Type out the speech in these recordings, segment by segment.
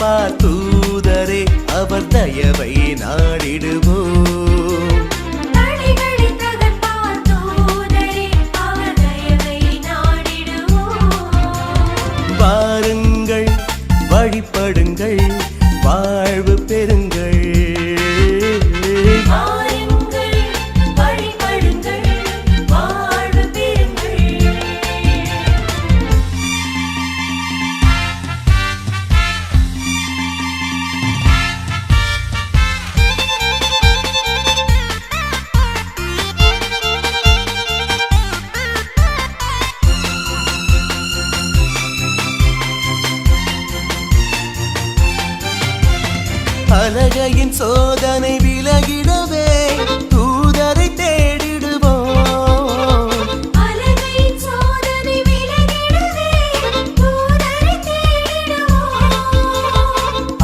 தவிர்ப்பார் தூதரே அவர் தயவை நாடிடுவோம். வாருங்கள் வழிபடுங்கள் வாழ்வு பெறுங்கள். அலகையின் சோதனை விலகிடவே தூதரை தேடிடுவோம்.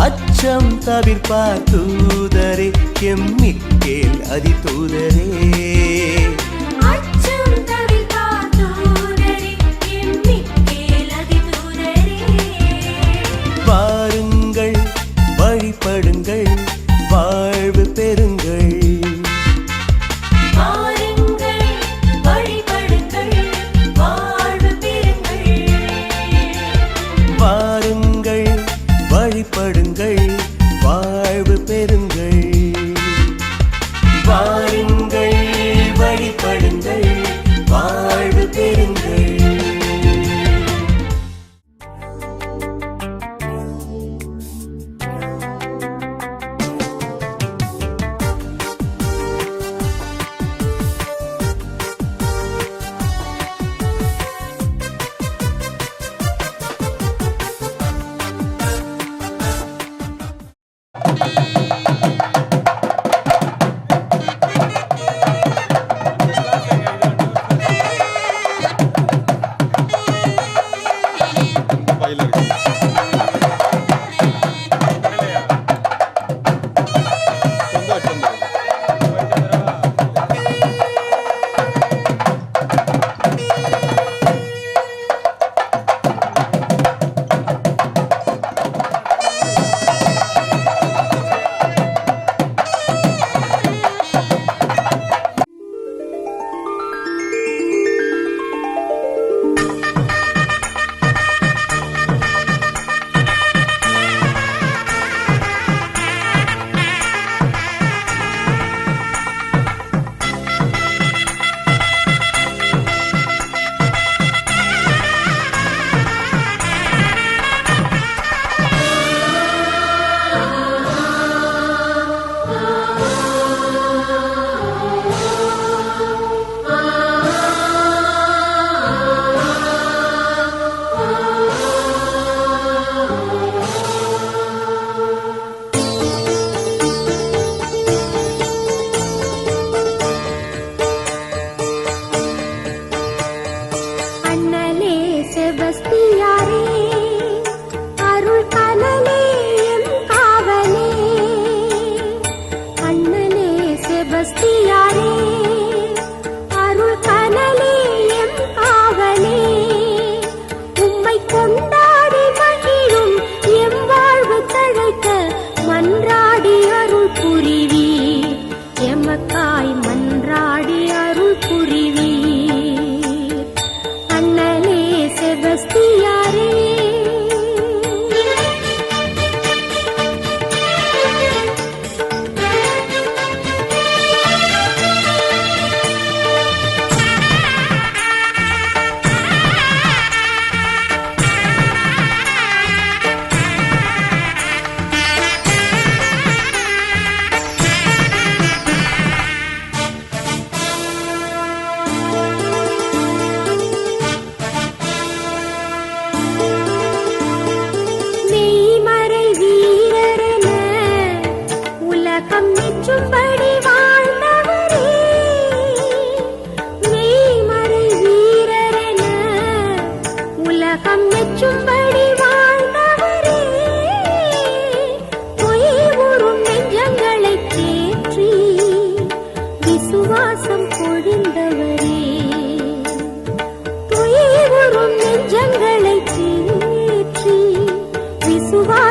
அச்சம் தவிர்ப்பார் தூதரே எம்மிக்கேல் அதி தூதரே. வாருங்கள் வழிபடுங்கள் வாழ்வு பெறுங்கள். வாருங்கள் வழிபடுங்கள் வாழ்வு பெறுங்கள். வாருங்கள் வழிபடுங்கள்.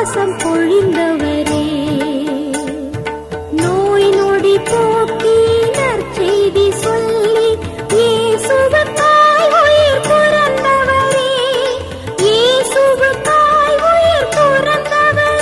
சுவாசம் பொழிந்தவரே, நோய் நொடி போக்கி நற்செய்தி சொல்லி இயேசுவுக்காய் உயிர் துறந்தவரே, இயேசுவுக்காய் உயிர் துறந்தவரே.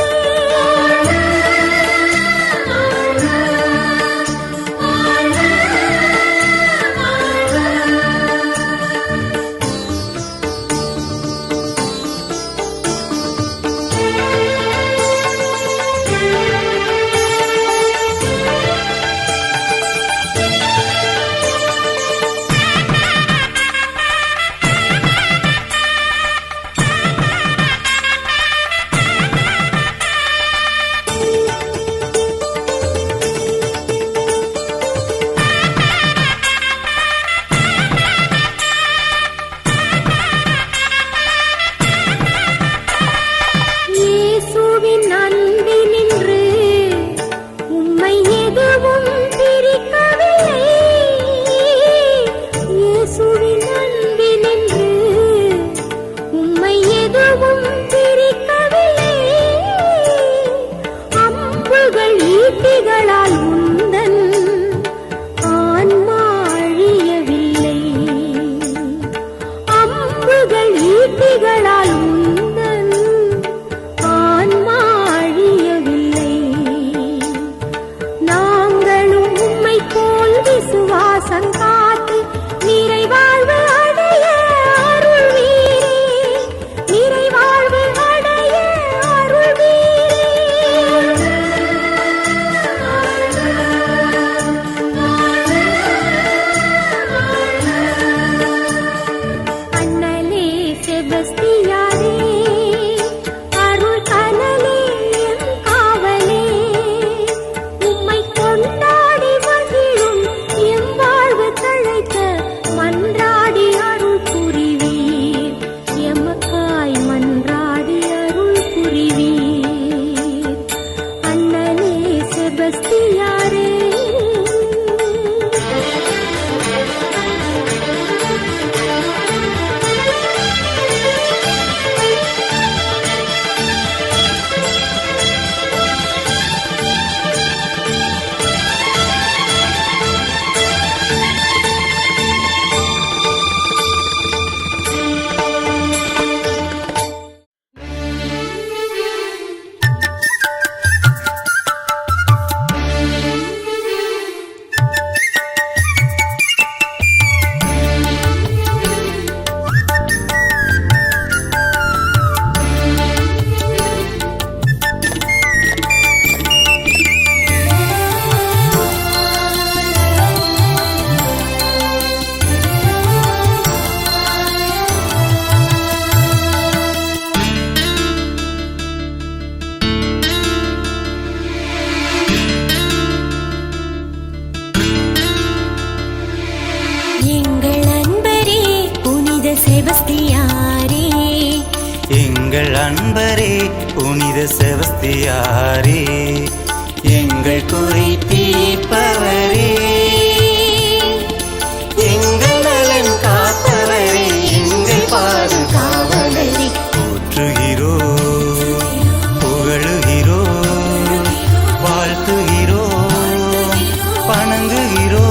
இயேசுவின் அன்பினின்று உம்மை எதுவும் பிரிக்கவில்லை, இயேசுவின் அன்பினின்று உம்மை எதுவும் பிரிக்கவில்லை. அம்புகள் ஈட்டிகளால் உந்தன் ஆன்மா அழியவில்லை, அம்புகள் ஈட்டிகளால் உந்தன் ஆன்மா அழியவில்லை. நாங்களும் உம்மை போல் விசுவாசம் காத்து நிறைவாழ்வு அடைய அருள்வீரே, நிறைவாழ்வு அடைய அருள்வீரே. அண்ணலே செபஸ்தியாரே, அருள் கனலே எம் காவலே, உம்மை கொண்டாடி மகிழும் எம் வாழ்வு தழைக்க மன்றாடி அருள் புரிவீர், எமக்காய் மன்றாடி அருள் புரிவீர். அண்ணலே செபஸ்தியாரே. எங்கள் அன்பரே புனித செபஸ்தியாரே, எங்கள் அன்பரே புனித செபஸ்தியாரே, எங்கள் குறை தீர்ப்பவரே, எங்கள் நலன் காப்பவரே, எங்கள் பாதுகாவலரே, போற்றுகிறோ புகழுகிறோ வாழ்த்துகிறோ வணங்குகிறோ,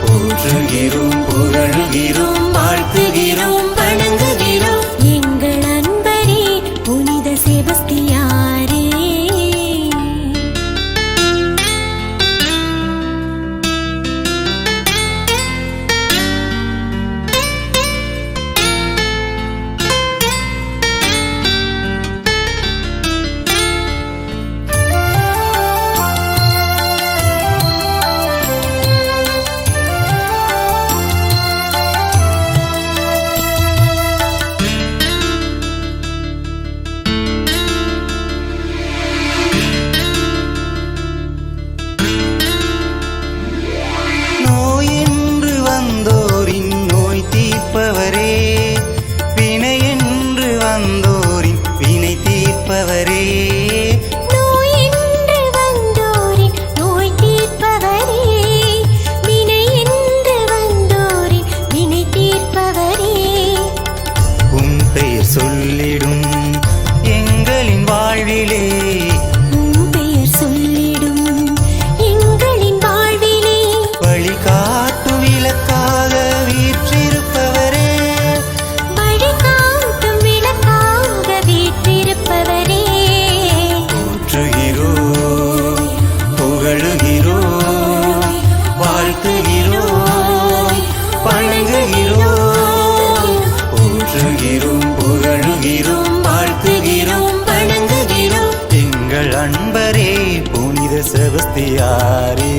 போற்றுகிறோம் புகழுகிறோம் வாழ்த்துகிறோம் வணங்குகிறோம். எங்கள் அன்பரே புனித செபஸ்தியாரே. சொல்லிடும் எங்களின் போற்றுகிறோம் புகழுகிறோம் வாழ்த்துகிறோம் வணங்குகிறோம் எங்கள் அன்பரே புனித செபஸ்தியாரே.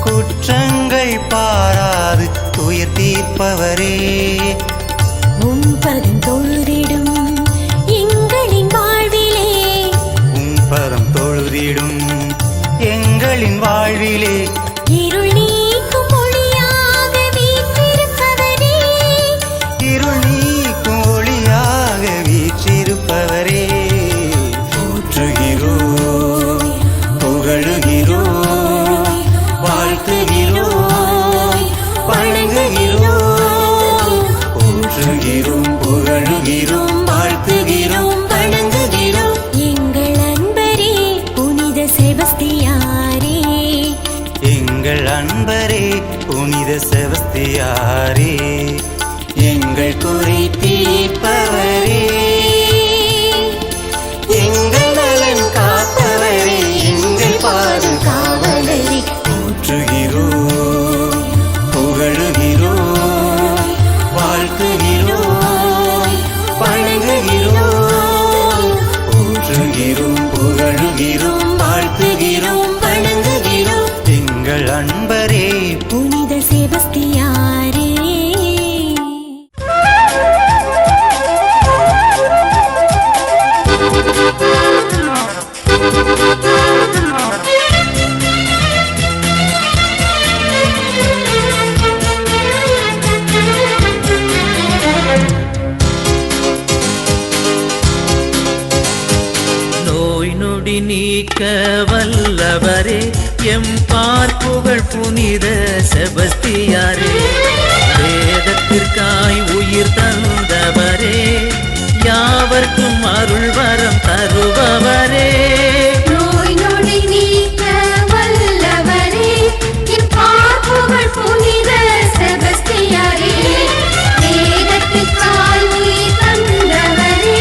குற்றங்கள் பாராது துயர் தீர்ப்பவரே உம்பதம் தொழுதிடும் எங்களின் வாழ்விலே உம்பதம் தொழுதிடும் எங்களின் வாழ்விலே இருள் நீக்கும் ஒளியாக வீற்றிருப்பவரே இருள் நீக்கும் ஒளியாக வீற்றிருப்பவரே போற்றுகிறோம் புகழுகிறோம் வாழ்த்துகிறோம் வணங்குகிறோம் போற்றுகிறோம் புகழுகிறோம் வாழ்த்துகிறோம் வணங்குகிறோம் எங்கள் அன்பரே புனித செபஸ்தியாரே எங்கள் அன்பரே புனித செபஸ்தியாரே எங்கள் குறை தீர்ப்பவரே எங்கள் நலன் காப்பவரே எங்கள் பாதுகாவலரே போற்றுகிறோம் புகழுகிறோம் வாழ்த்துகிறோம் வணங்குகிறோம் போற்றுகிறோம் புகழுகிறோம் வாழ்த்துகிறோம் வணங்குகிறோம் எங்கள் அன்பரே புனித செபஸ்தியாரே. நோய் நொடி நீக்க வல்லவரே எம் பார்ப்புகள் புனித செபஸ்தியாரே வேதத்திற்காய் உயிர் தந்தவரே யாவர்க்கும் அருள் வரம் தருபவரே நோய் நொடி நீக்க வல்லவரே எம் பார்ப்புகள் புனித செபஸ்தியாரே வேதத்திற்காய் உயிர் தந்தவரே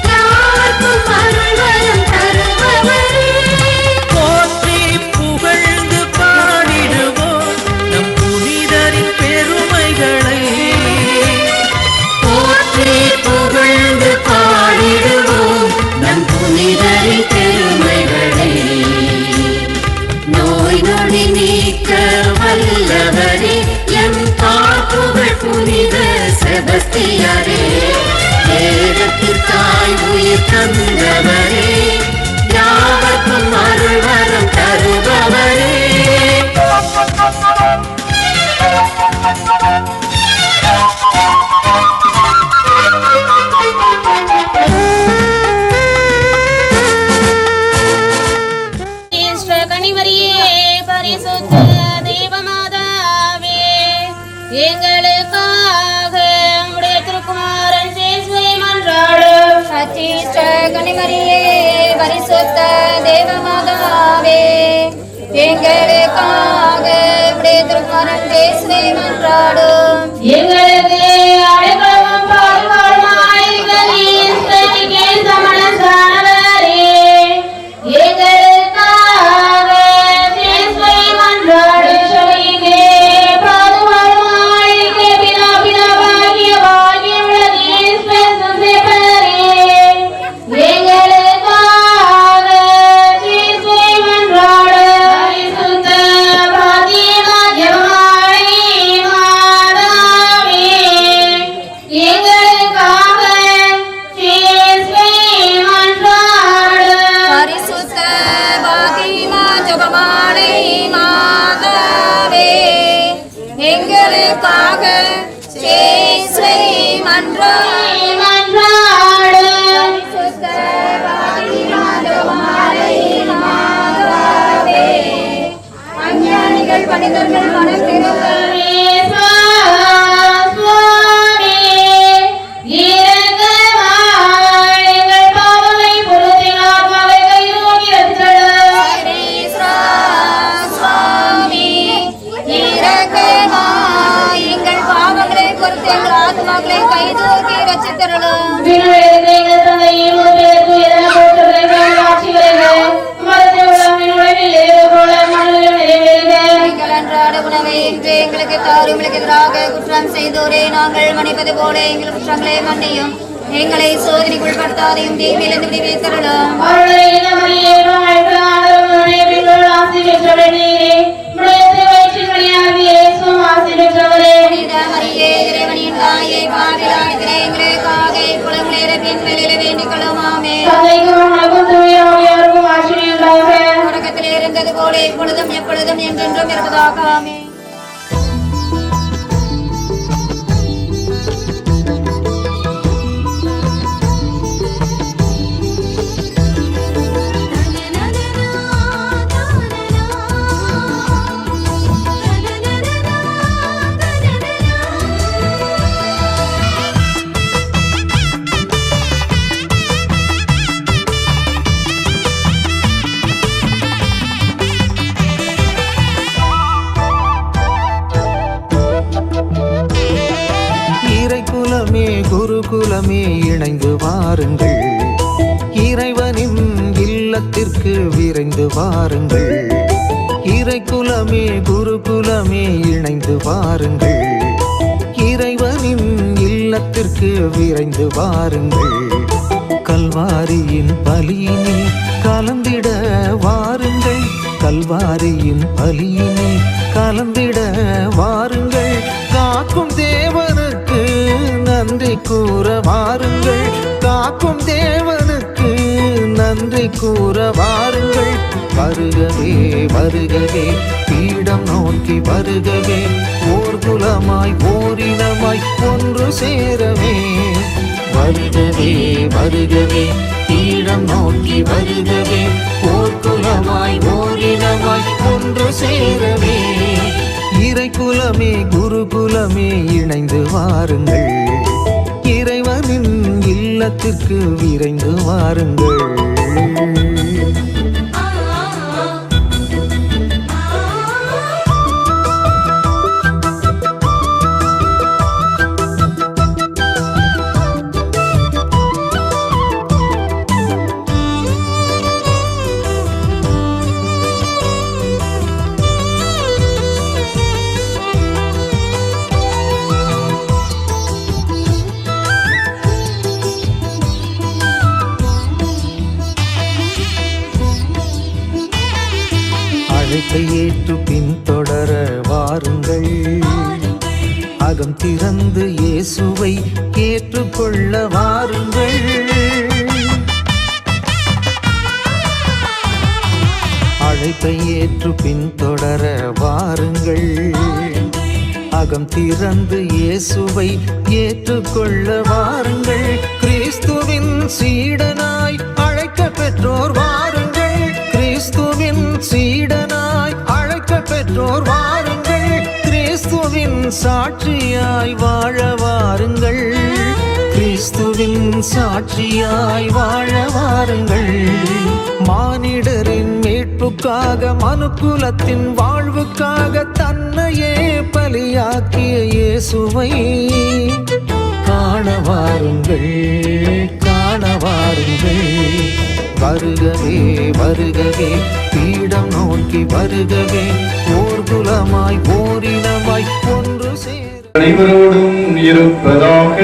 யாவர்க்கும் அருள் வரம் தருபவரே போற்றி புகழ்ந்து பாடிடுவோம் நம் புனிதரின் பெருமைகளை போற்றி புகழ்ந்து பாடிடுவோம் நம் புனிதரின் பெருமைகளை நோய் நொடி நீக்க வல்லவரே எம் பார்ப்புகள் புனித செபஸ்தியாரே வேதத்திற்காய் உயிர் தந்தவரே யாவர்க்கும் அருள் வரம் தருபவரே கனிமரியே பரிசுத்த தெய்வமாதாவே எங்களுக்காக உம்முடைய திருக்குமாரன் இயேசுவை மன்றாடும் கனிமரியே பரிசுத்த தெய்வமாதாவே எங்களுக்காக உம்முடைய திருக்குமாரன் இயேசுவை மன்றாடும் எங்களுக்கு அடைக்கலமும் பாதுகாவலுமாய் எங்களின் பிரதிகேந்த மனசானவரே எங்களுக்காக இயேசுவை மன்றாடும் சொல்லியே பாதுகாவலுமாய் பிதாவாகிய பாக்கியமுள்ள இயேசுவை சந்தேகரே எங்களுக்காக இயேசுவை மன்றாடும் பரிசுத்த பாத்தியமாய் மாதாவே போல எங்கள் குற்றங்களை மன்னியும், எங்களை சோதனைக்குள் படுத்தாதையும் தீமையிலிருந்து விடுவித்தருளும். புனித மரியே, இறைவனின் தாயே, பாவிகளான எங்களுக்காக இப்பொழுதும் நேரத்தின் வேளையிலே வேண்டிக் கொள்ளும். ஆமென். தொடக்கத்தில் இருந்தது போல இப்பொழுதும் எப்பொழுதும் என்றென்றும் இருப்பதாக. ஆமென். இறைக்குலமே குருகுலமே இணைந்து வாருங்கள், இறைவனின் இல்லத்திற்கு விரைந்து வாருங்கள். இறைக்குலமே குருகுலமே இணைந்து வாருங்கள், இறைவனின் இல்லத்திற்கு விரைந்து வாருங்கள். கல்வாரியின் பலியினில் கலந்திட வாருங்கள், கல்வாரியின் பலியினில் கலந்திட வாருங்கள். காக்கும் தேவனுக்கு நன்றி கூற வாருங்கள், காக்கும் தேவனுக்கு நன்றி கூற வாருங்கள். வருகவே வருகவே பீடம் நோக்கி வருகவே, ஓர் குலமாய் ஓரினமாய் ஒன்று சேரவே. வருகவே வருகவே பீடம் நோக்கி வருகவே, ஓர் குலமாய் ஓரினமாய் ஒன்று சேரவே. இறைக்குலமே குருகுலமே இணைந்து வாருங்கள், இறைவனின் இல்லத்திற்கு விரைந்து வாருங்கள். அழைப்பை ஏற்று பின்தொடர வாருங்கள், அகம் திறந்து இயேசுவை ஏற்றுக்கொள்ள வாருங்கள். அழைப்பை ஏற்று பின்தொடர வாருங்கள், அகம் திறந்து இயேசுவை ஏற்றுக்கொள்ள வாருங்கள். கிறிஸ்துவின் சீடனாய் அழைக்க பெற்றோர் வாருங்கள், கிறிஸ்துவின் சீடனாய் அழைக்க பெற்றோர் வாருங்கள். கிறிஸ்துவின் சாட்சியாய் வாழ வாருங்கள், கிறிஸ்துவின் சாட்சியாய் வாழ வாருங்கள். மானிடரின் மீட்புக்காக மனுக்குலத்தின் வாழ்வுக்காக தன்னையே பலியாக்கிய இயேசுவை காண வாருங்கள், காண வாருங்கள். வருகவே வருகவே பீடம் நோக்கி வருகவே, ஓர் குலமாய் ஓரினமாய் ஒன்று சேர அனைவரோடும் இருப்பதாக.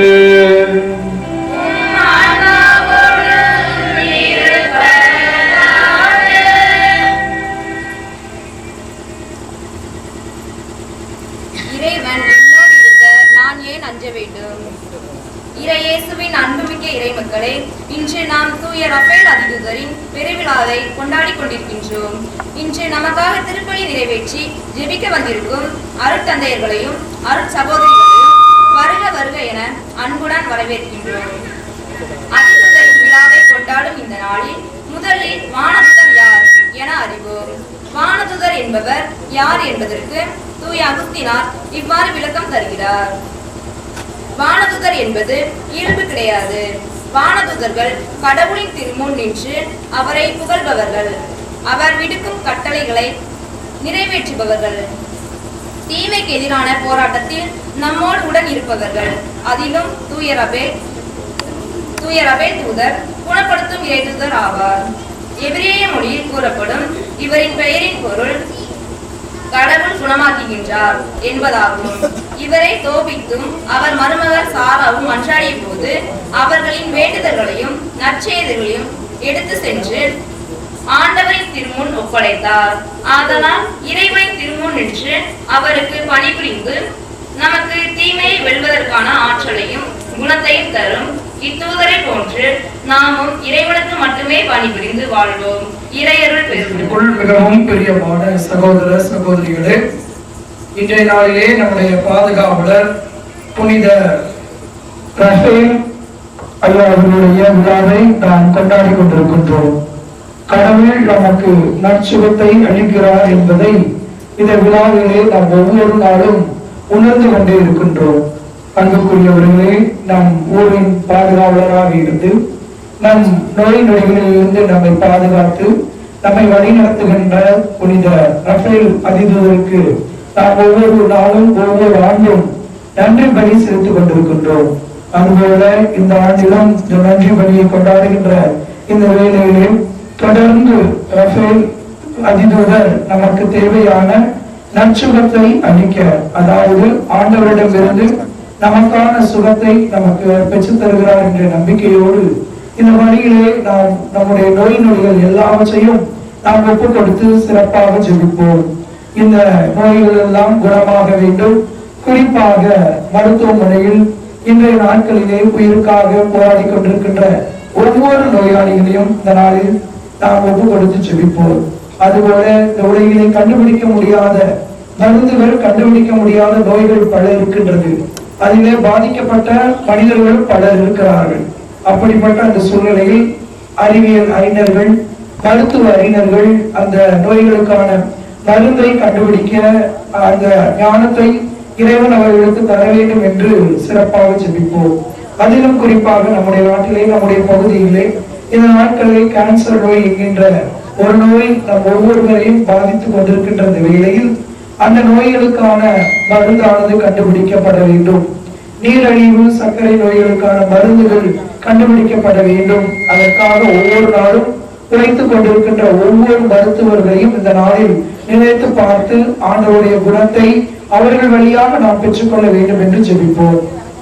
இறைவன் என்னோடு இருக்க நான் ஏன் அஞ்ச வேண்டும்? இறையேசுவின் அன்புமிக்க இறைமக்களே, இன்று நாம் தூய ரஃபேல் அதிதூதரின் பெருவிழாவை கொண்டாடிக் கொண்டிருக்கின்றோம். இன்று நமக்காக திருப்பலி நிறைவேற்றி ஜெபிக்க வந்திருக்கும் அருட்தந்தையர்களையும் அருட்சகோதரிகளையும் வருக வருக என அன்புடன் வரவேற்கின்றோம். அதிதூதரின் விழாவை கொண்டாடும் இந்த நாளில் முதலில் வானதூதர் யார் என அறிவோம். வானதூதர் என்பவர் யார் என்பதற்கு தூய அகுஸ்தினார் இவ்வாறு விளக்கம் தருகிறார். வானதூதர் என்பது இயல்பு கிடையாது. வானதூதர்கள் கடவுளின் திருமுன் நின்று அவரை புகழ்பவர்கள், அவர் விடுக்கும் கட்டளைகளை நிறைவேற்றுபவர்கள், தீமைக்கு எதிரான போராட்டத்தில் நம்மோடு உடன் இருப்பவர்கள். அதிலும் தூய ரபேல் தூதர் குணப்படுத்தும் இறைதூதர் ஆவார். எபிரேய மொழியில் கூறப்படும் இவரின் பெயரின் பொருள் கடவுள் குணமாக்குகின்றார் என்பதாகும். இவரை தோபித்தும் அவர் மருமகள் சாராவும் மன்றாடிய போது அவர்களின் வேண்டுதல்களையும் நற்செய்திகளையும் எடுத்து சென்று ஆண்டவரின் திருமுன் ஒப்படைத்தார். ஆதலால் இறைவனின் திருமுன் நின்று அவருக்கு பணிபுரிந்து நமக்கு தீமையை வெல்வதற்கான ஆற்றலையும் குணத்தையும் தரும் இத்தூதரை போன்று நாமும் இறைவனுக்கு மட்டுமே பணிபுரிந்து வாழ்வோம். இறையருள் பெருகும். மிகவும் பிரியமான சகோதர சகோதரிகளே, இன்றைய நாளிலே நம்முடைய பாதுகாவலர் புனித ரஃபேல் ஐயா அவர்களுடைய விழாவை நாம் கொண்டாடி கொண்டிருக்கின்றோம். கடவுள் நமக்கு நற்சுகத்தை அளிக்கிறார் என்பதை இந்த விழாவிலே நாம் ஒவ்வொரு நாளும் உணர்ந்து கொண்டே இருக்கின்றோம். அன்புக்குரியவர்களே, நம் ஊரின் பாதுகாவலராக இருந்து நம் நோய் நொடிகளிலிருந்து நம்மை பாதுகாத்து நம்மை வழிநடத்துகின்ற புனித ரஃபேல் அதிதூதருக்கு நாம் ஒவ்வொரு நாளும் ஒவ்வொரு ஆண்டும் நன்றி பலி செலுத்திக் கொண்டிருக்கின்றோம். அதுபோல இந்த ஆண்டிலும் நன்றி பலியை கொண்டாடுகின்ற இந்த வேளையிலே தொடர்ந்து ரஃபேல் அதிதூதர் நமக்கு தேவையான நற்சுகத்தை அளிக்க, அதாவது ஆண்டவரிடமிருந்து நமக்கான சுகத்தை நமக்கு பெற்றுத் தருகிறார் என்ற நம்பிக்கையோடு இந்த வழியிலே நாம் நம்முடைய நோய் நொடிகள் எல்லாவற்றையும் நாம் ஒப்புக் கொடுத்து சிறப்பாக ஜெபிப்போம். இந்த நோய்கள் எல்லாம் குணமாக வேண்டும். குறிப்பாக மருத்துவமனையில் இன்றைய நாட்களிலே உயிருக்காக போராடி கொண்டிருக்கின்ற ஒவ்வொரு நோயாளிகளையும் இந்த நாளில் நாம் ஒப்புக் கொடுத்து ஜெபிப்போம். அதுபோல இந்த உலகிலே கண்டுபிடிக்க முடியாத மருந்துகள், கண்டுபிடிக்க முடியாத நோய்கள் பல இருக்கின்றது. அதிலே பாதிக்கப்பட்ட மனிதர்கள் பலர் இருக்கிறார்கள். அப்படிப்பட்ட அந்த சூழ்நிலையில் அறிவியல் அறிஞர்கள், மருத்துவ அறிஞர்கள் அந்த நோய்களுக்கான மருந்தை கண்டுபிடிக்க அந்த ஞானத்தை இறைவன் அவர்களுக்கு தர வேண்டும் என்று சிறப்பாக ஜெபிப்போம். அதிலும் குறிப்பாக நம்முடைய நாட்டிலே, நம்முடைய பகுதியிலே இந்த நாட்களில் கேன்சர் நோய் என்கின்ற ஒரு நோய் நம் ஒவ்வொருவரையும் பாதித்துக் கொண்டிருக்கின்ற வேளையில் அந்த நோய்களுக்கான மருந்தானது கண்டுபிடிக்கப்பட வேண்டும். நீரழிவு, சர்க்கரை நோய்களுக்கான மருந்துகள் கண்டுபிடிக்கப்பட வேண்டும். அதற்காக ஒவ்வொரு நாளும் உழைத்துக் கொண்டிருக்கின்ற ஒவ்வொரு மருத்துவர்களையும் இந்த நாளில் நினைத்து பார்த்து ஆண்டவருடைய குணத்தை அவர்கள் வழியாக நாம் பெற்றுக்கொள்ள வேண்டும் என்று ஜெபிப்போம்.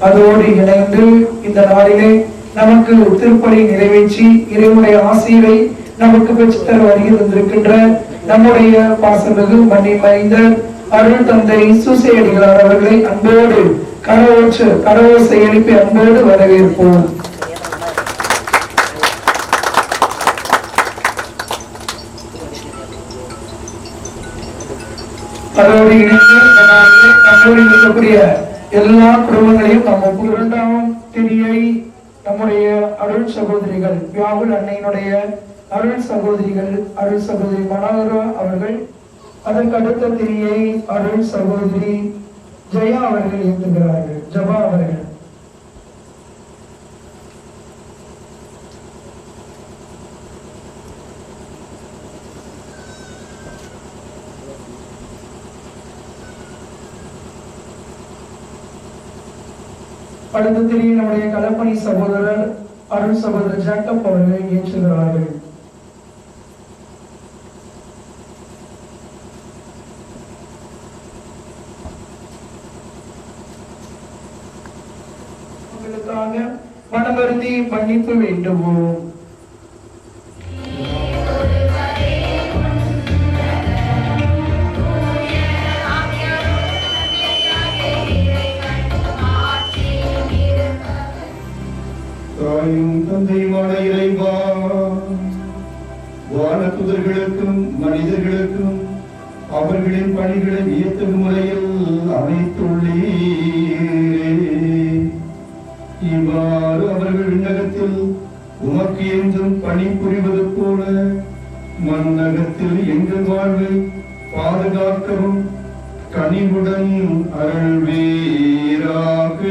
அதோடு இணைந்து இந்த நாளிலே நமக்கு திருப்பலி நிறைவேற்றி இறைவனுடைய ஆசீரை நமக்கு பெற்றுத்தர வருகின்ற நம்முடைய பாசமிகு மன்னிமைந்த அருள் தந்தை சூசையடிகளார் அவர்களை அன்போடு கரவோசை எழுப்பி அன்போடு வரவேற்போம். அதோடு இணைந்து நம்மோடு இருக்கக்கூடிய எல்லா குடும்பங்களையும் நம்ம இரண்டாம் திதியை நம்முடைய அருள் சகோதரிகள் வியாகுல் அன்னையினுடைய அருள் சகோதரிகள் அருள் சகோதரி மனோகரா அவர்கள், அதற்கு அடுத்த திரியை அருள் சகோதரி ஜெயா அவர்கள் ஏற்றுகிறார்கள். ஜபா அவர்கள் அடுத்த திரியை நம்முடைய கலப்பணி சகோதரர் அருள் சகோதரர் ஜாக்கப் அவர்கள் ஏற்றுகிறார்கள். மனவருந்தி மன்னிப்பு வேண்டுவோம். தாயும் தந்தையுமான இறைவா, வானதூதர்களுக்கும் மனிதர்களுக்கும் அவர்களின் பணிகளை வியத்தகு முறையில் அமைத்துள்ளீரே. இவ்வாறு அவர்கள் விண்ணகத்தில் உமக்கு என்றும் பணி புரிவது போல மண்ணகத்தில் எங்கள் வாழ்வை பாதுகாக்கவும் கனிவுடன் அருள்வீராக.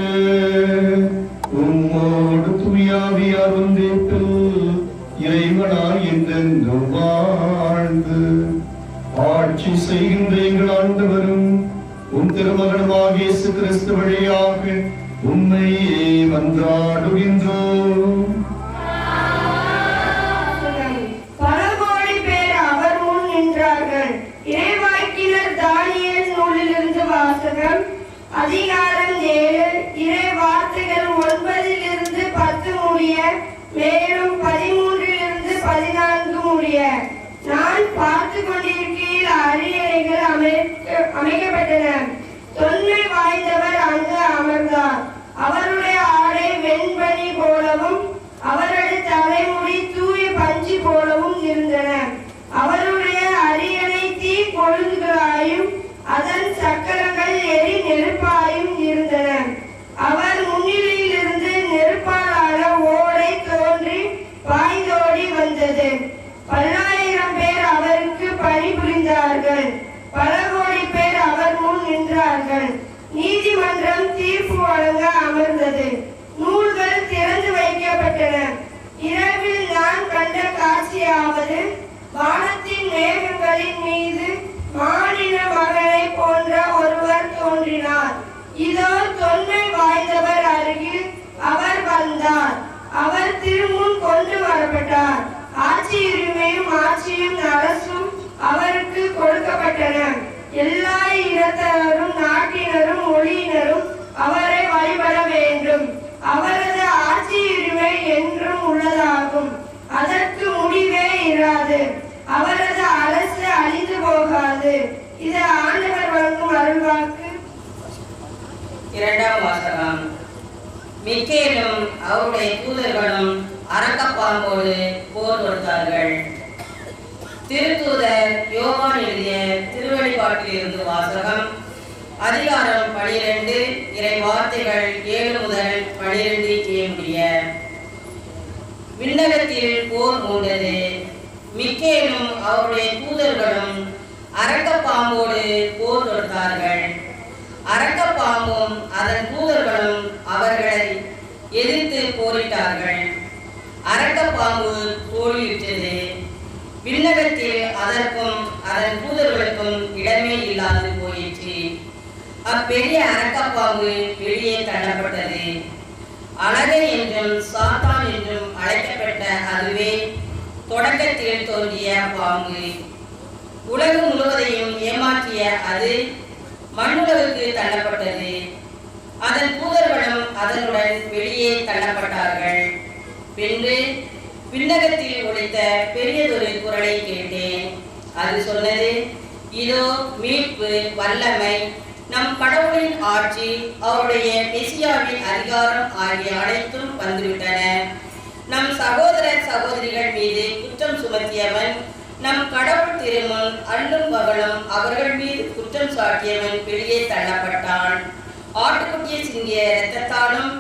உம்மோடு தூயாவியார் ஒன்றேப்பில் இறைவனாய் என்றென்று வாழ்ந்து ஆட்சி செய்கின்ற எங்கள் ஆண்டவரும் உம் திருமகனுமாக இயேசு கிறிஸ்து வழியாக உம்மை மன்றாடுகின்றோம். பல கோடி பேர் அவர் முன் நின்றார்கள். இறைவாக்கினர் தானியேல் அதிகாரம் 7 இறை வார்த்தைகள் 9 10 முடிய, மேலும் 13 14 முடிய. நான் பார்த்து கொண்டிருக்கையில் அரியணைகள் அமைக்கப்பட்டன. தொன்மை வாய்ந்தவர் அங்கு அமர்ந்தார். அவருடைய ஆடை வெண்பனி போலவும் அவரது தலைமுடி தூய பஞ்சு போலவும் இருந்தன. அவருடைய அரியணை தீ கொழுந்துகளாயும் அதன் சக்கரங்கள் எரி நெருப்பாயும் இருந்தன. அவர் முன்னிலையிலிருந்து நெருப்பாலான ஓடை தோன்றி பாய்ந்தோடி வந்தது. 10,000 பேர் அவருக்கு பணிபுரிந்தார்கள். பல கோடி பேர் அவர் முன் நின்றார்கள். நீதிமன்றம் தீர்ப்பு வழங்க அமர்ந்தது. நூல்கள் திறந்து வைக்கப்பட்டன. இரவில் நான் கண்ட காட்சியாவது, வானத்தின் மேகங்களின் மீது மானிட மகனை போன்ற ஒருவர் தோன்றினார். இதோ தொன்மை வாய்ந்தவர் அருகில் அவர் வந்தார். அவர் திருமுன் கொண்டு வரப்பட்டார். ஆட்சியுரிமையும் ஆட்சியும் அரசும் அவருக்கு கொடுக்கப்பட்டன. எல்லா இனத்தவரும் நாட்டினரும் மொழியினரும் அவரை வழிபட வேண்டும். அவரது ஆட்சியுரிமை என்றும் உள்ளதாகும். அதற்கு முடிவே இராது. அவரது அரசு அழிந்து போகாது. இது ஆண்டவர் வழங்கும் அருள்வாக்கு. இரண்டாம் வாசகம். மிக்கேலும் அவருடைய தூதர்களும் அரக்கப்பாம்போடு போர் தொடுத்தார்கள். திருத்தூதர் யோவான் எழுதிய திருவெளிப்பாட்டில் இருந்து வாசகம். அதிகாரம் 12 இறை வார்த்தைகள் 7 முதல் 12 முடிய. விண்ணகத்தில் போர் மூண்டது. மிக்கேலும் அவருடைய தூதர்களும் அரக்கப்பாம்போடு போர் தொடுத்தார்கள். அரக்கப்பாம்பும் அதன் தூதர்களும் அவர்களை எதிர்த்து போரிட்டார்கள். அரக்கப்பாம்பு தோல்வியுற்றது. விண்ணகத்தில் அதற்கும் அதன் தூதர்களுக்கும் இடமே இல்லாது போயிற்று. அப்பெரிய அரக்கப்பாம்பு வெளியே தள்ளப்பட்டது. அழகை என்றும் சாத்தான் என்றும் அழைக்கப்பட்ட அதுவே தொடக்கத்தில் தோன்றிய பாம்பு. உலகம் முழுவதையும் ஏமாற்றிய அது மண்ணுலகுக்கு தள்ளப்பட்டது. அதன் தூதர்களும் அதனுடன் வெளியே தள்ளப்பட்டார்கள். பின்பு விண்ணகத்தில் ஒலித்த பெரியதொரு குரலை கேட்டேன். அது சொன்னது, இதோ மீட்பு, வல்லமை, நம் கடவுளின் ஆட்சி, அவருடைய மெசியாவின் அதிகாரம் ஆகிய அனைத்தும் வந்துவிட்டன. நம் சகோதர சகோதரிகள் மீது குற்றம் சுமத்தியவன், நம் கடவுள் திருமுன் அல்லும் பகலும் அவர்கள் மீது குற்றம் சாட்டியவன் வெளியே தள்ளப்பட்டான். ஆட்டுக்குட்டியை சிந்திய இரத்தத்தாலும்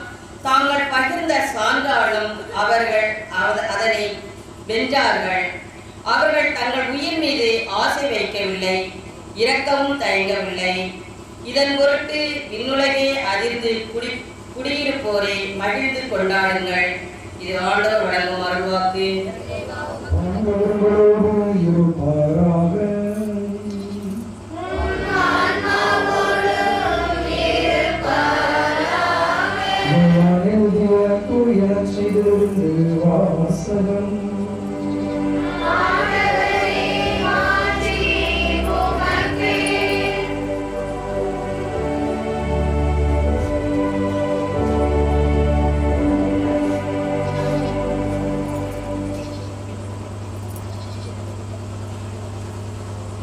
தாங்கள் பகிர்ந்த சான்றாலும் அவர்கள் அதனை வென்றார்கள். அவர்கள் தங்கள் உயிர் மீது ஆசை வைக்கவில்லை, இரக்கவும் தயங்கவில்லை. இதன் பொருட்டு விண்ணுலகே அதிர்ந்து குடியிருப்போரை மகிழ்ந்து கொண்டாடுங்கள். இது ஆண்டவர் வழங்கும் அருள்வாக்கு.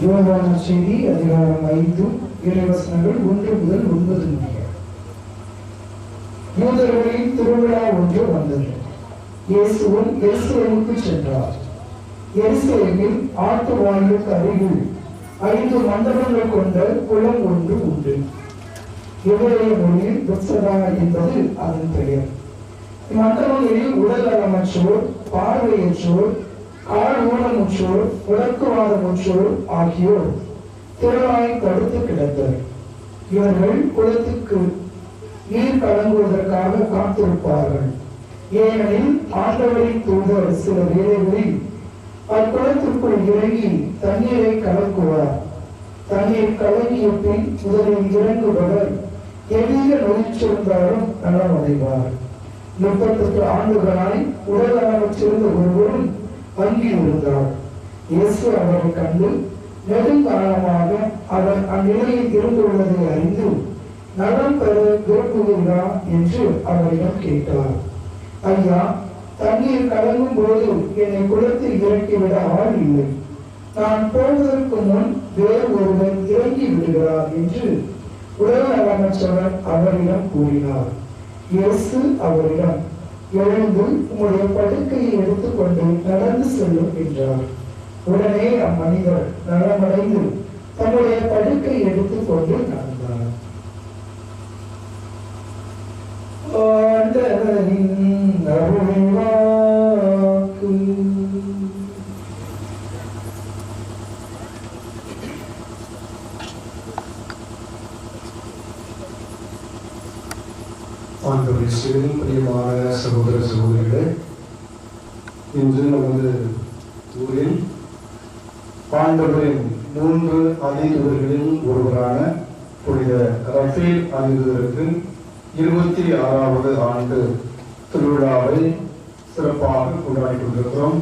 யோவான் செய்தி அதிகாரம் 5 இறைவசனங்கள் 1 முதல் 9 முடிய. யூதர்களின் திருவிழா ஒன்று வந்தது. இயேசுவும் எருசலேமுக்கு சென்றார். எருசலேமில் ஆட்டு வாயிலுக்கு அருகில் 5 மண்டபங்கள் கொண்ட குளம் ஒன்று உண்டு. எபிரேய மொழியில் பெத்சதா என்பது அதன் பெயர். மண்டபங்களில் உடல் நலமற்றோர், பார்வையற்றோர், கால் ஊனமுற்றோர், விளக்குவாதமுற்றோர் ஆகியோர் திரளாய் தடுத்து கிடந்தனர். இவர்கள் குளத்துக்கு நீர் கலங்குவதற்காக காத்திருப்பார்கள். ஏனெனில் ஆண்டவரின் தூதர் சில வேளைகளில் அக்குளத்திற்குள் இறங்கி தண்ணீரை கலக்குவார். தண்ணீர் கலங்கிய பின் முதலில் இறங்குபவர் எளிய நோய்ச்சிருந்தாலும் நலமடைவார். 38 ஆண்டுகளாய் உடல் நலமற்றிருந்த ஒருவரும் அங்கி இருந்தார். இயேசு அவரை கண்டு நெடுங்காலமாக அவர் அந்நிலையில் இருந்துள்ளதை அறிந்து நலம் பெற விரும்புகிறா என்று அவரிடம் கேட்டார். ஐயா, தண்ணீர் கலங்கும் போது என்னை குளத்தில் இறக்கிவிட ஆள் இல்லை. நான் போவதற்கு முன் வேறு ஒருவர் இறங்கி விடுகிறார் என்று உடல் நலமற்றவர் அவரிடம் கூறினார். இயேசு அவரிடம், எழுந்து உங்களுடைய படுக்கையை எடுத்துக்கொண்டு நடந்து செல்லும் என்றார். உடனே அம்மனிதர் நலமடைந்து தன்னுடைய படுக்கை எடுத்துக்கொண்டு நடந்தார். ஆண்டவரின் அருள்வாக்கு. ஆண்டவரின் பிரியமான சகோதர சகோதரிகளே, இன்று நமது ஊரில் ஆண்டவரின் 3 அதிதூதர்களில் ஒருவரான புனித ரஃபேல் அதிதூதருக்கு 26வது ஆண்டு திருவிழாவை சிறப்பாக கொண்டாடி கொண்டிருக்கிறோம்.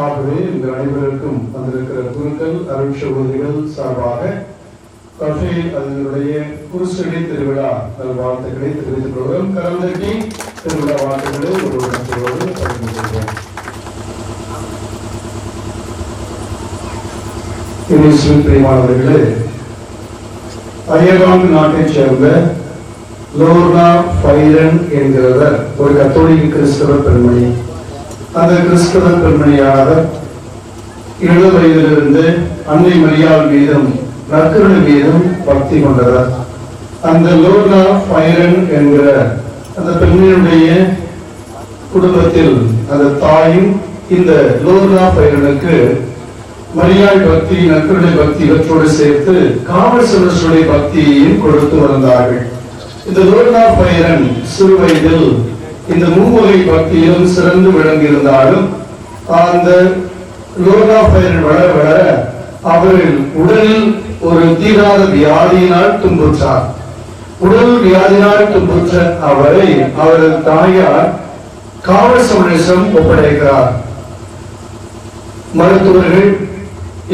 ஆகவே இந்த அனைவருக்கும் வந்திருக்கிற குருக்கள், அருள் சகோதரிகள் சார்பாக ரஃபேல் அதிதூதருடைய குருசடி திருவிழா நல்வாழ்த்துக்களை தெரிவித்துக் கொள்கிறோம். கலந்தட்டி திருவிழா வாழ்த்துக்களை ஒருவருடன் பகிர்ந்து கொள்கிறோம். பிரியமானவர்களே, அயர்லாந்து நாட்டைச் சேர்ந்த லோர்னா ஃபைரன் என்கிறவர் ஒரு கத்தோலிக்க கிறிஸ்தவ பெண்மணி. அந்த கிறிஸ்தவ பெண்மணியானவர் 7 வயதிலிருந்து அன்னை மரியாள் மீதும் நற்கருணை மீதும் பக்தி கொண்டவர். அந்த லோர்னா ஃபைரன் என்கிற அந்த பெண்ணினுடைய குடும்பத்தில் அந்த தாயும் இந்த லோர்னா ஃபைரனுக்கு மரியாள் பக்தி, நற்கருணை பக்தி இவற்றோடு சேர்த்து காவல் செல்வர்களுடைய பக்தியையும் கொடுத்து வந்தார்கள். இந்த லோர்னா ஃபைரன் சிறு வயதில் இந்த 3 வகை பக்தியிலும் சிறந்து விளங்கியிருந்தாலும் அந்த லோர்னா ஃபைரன் வளர வளர அவரின் உடலில் ஒரு தீராத வியாதியினால் துன்புற்றார். உடல் வியாதியினால் துன்புற்ற அவரை அவரது தாயார் காவல் செல்வரிடம் ஒப்படைக்கிறார். மருத்துவர்கள்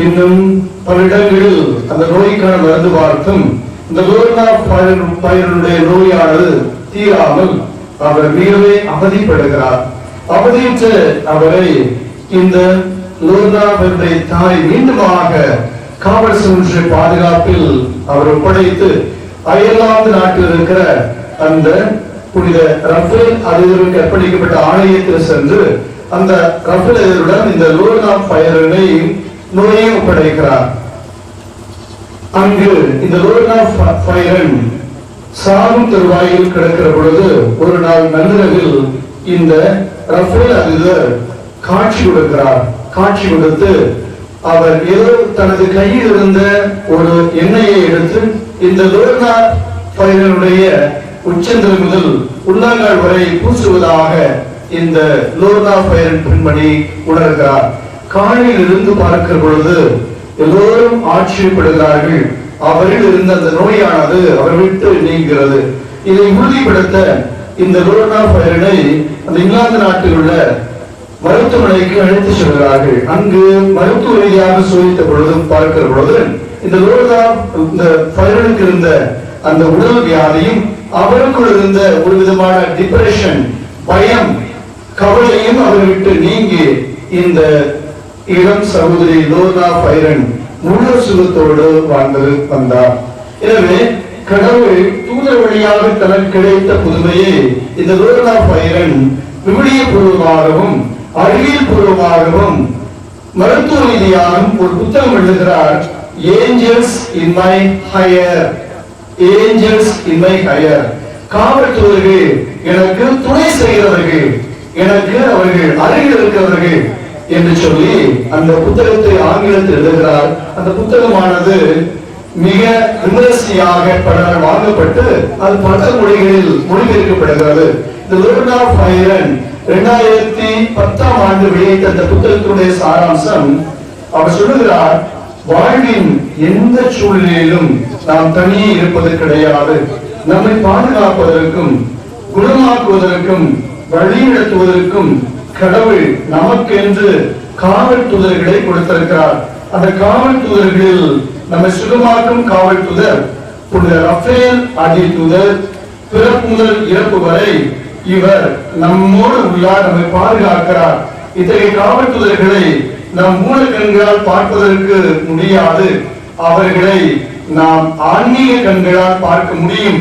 இன்னும் பல இடங்களில் அந்த நோய்க்கான மருந்து பார்த்தும் இந்த லோர்னா ஃபைரனுடைய நோயானது தீராமல் அவர் மிகவே அவதிப்படுகிறார். அவதியுற்ற அவரை இந்த லோர்னா ஃபைரனுடைய தாய் மீண்டுமாக காவல் செல்வ பாதுகாப்பில் அவர் ஒப்படைத்து அயர்லாந்து நாட்டில் இருக்கிற அந்த புனித ரஃபேல் அதிபருக்கு அர்ப்பணிக்கப்பட்ட ஆலயத்தில் சென்று அந்த ரஃபேல் அதிபருடன் இந்த லோர்னா ஃபைரனை நோயை ஒப்படைக்கிறார். அங்கு இந்த லோர்னா ஃபைரன் சாகும் தருவாயில் கிடக்கிற பொழுது ஒரு நாள் நள்ளிரவில் இந்த ரஃபேல் அதிபர் காட்சி கொடுக்கிறார். காட்சி கொடுத்து அவர் ஏதோ தனது கையில் இருந்த ஒரு எண்ணெயை எடுத்து இந்த லோர்னா ஃபைரனுடைய உச்சந்தல் முதல் உள்ளங்கால் வரை பூசுவதாக இந்த லோர்னா ஃபைரன் பெண்மணி உணர்கிறார். காலில் இருந்து பார்க்கிற பொழுது எல்லோரும் ஆச்சரியப்படுகிறார்கள். அவரில் இருந்த அந்த நோயானது அவர் விட்டு நீங்கிறது. இதை உறுதிப்படுத்த இந்த லோர்னா ஃபைரனை அந்த இங்கிலாந்து நாட்டில் உள்ள மருத்துவமனைக்கு அழைத்து செல்கிறார்கள். அங்கு மருத்துவ ரீதியாக சோதித்த பொழுது பார்க்கிற பொழுது இந்த லோர்னா இந்த ஃபைரனுக்கு இருந்த அந்த உடல் வியாதியும் அவருக்குள் இருந்த ஒரு விதமான டிப்ரெஷன், பயம், கவலையும் அவர் விட்டு நீங்கி இந்த இளம் சகோதரி லோர்னா ஃபைரன் முழு சுகத்தோடு வாழ்ந்து வந்தார். எனவே கடவுள் தூதர் வழியாக தனக்கு கிடைத்த புதுமையை இந்த லோர்னா ஃபைரன் விவிலிய பூர்வமாகவும் அறிவியல் பூர்வமாகவும் மருத்துவ ரீதியாகவும் ஒரு புத்தகம் எழுதுகிறார். Angels in my hair, angels in my hair. காவல்துறைகள் எனக்கு துணை செய்கிறவர்கள், எனக்கு அவர்கள் அருகில் இருக்கிறவர்கள் என்று சொல்லி அந்த புத்தகத்தை ஆங்கிலத்தில் எழுதுகிறார். அந்த புத்தகமானது மிக விமரிசையாக பலரால் வாங்கப்பட்டு அது பல மொழிகளில் மொழிபெயர்க்கப்படுகிறது. இந்த லோர்னா ஃபைரன் 2010 ஆண்டு வெளியிட்ட அந்த புத்தகத்தினுடைய சாராம்சம் அவர் சொல்லுகிறார், வாழ்வின் எந்த சூழ்நிலையிலும் நாம் தனியே இருப்பது கிடையாது. நம்மை பாதுகாப்பதற்கும் குணமாக்குவதற்கும் வழிநடத்துவதற்கும் கடவுள் நமக்கென்று காவல் தூதர்களை கொடுத்திருக்கிறார். அந்த காவல் தூதர்களில் நம்மை சுகமாக்கும் காவல் தூதர் புனித ரஃபேல் அதிதூதர் பிறப்பு முதல் இறப்பு வரை இவர் நம்மோடு உள்ளார், நம்மை பாதுகாக்கிறார். இத்தகைய காவல் தூதர்களை நம் மூல கண்களால் பார்ப்பதற்கு முடியாது, அவர்களை நாம் ஆன்மீக கண்களால் பார்க்க முடியும்.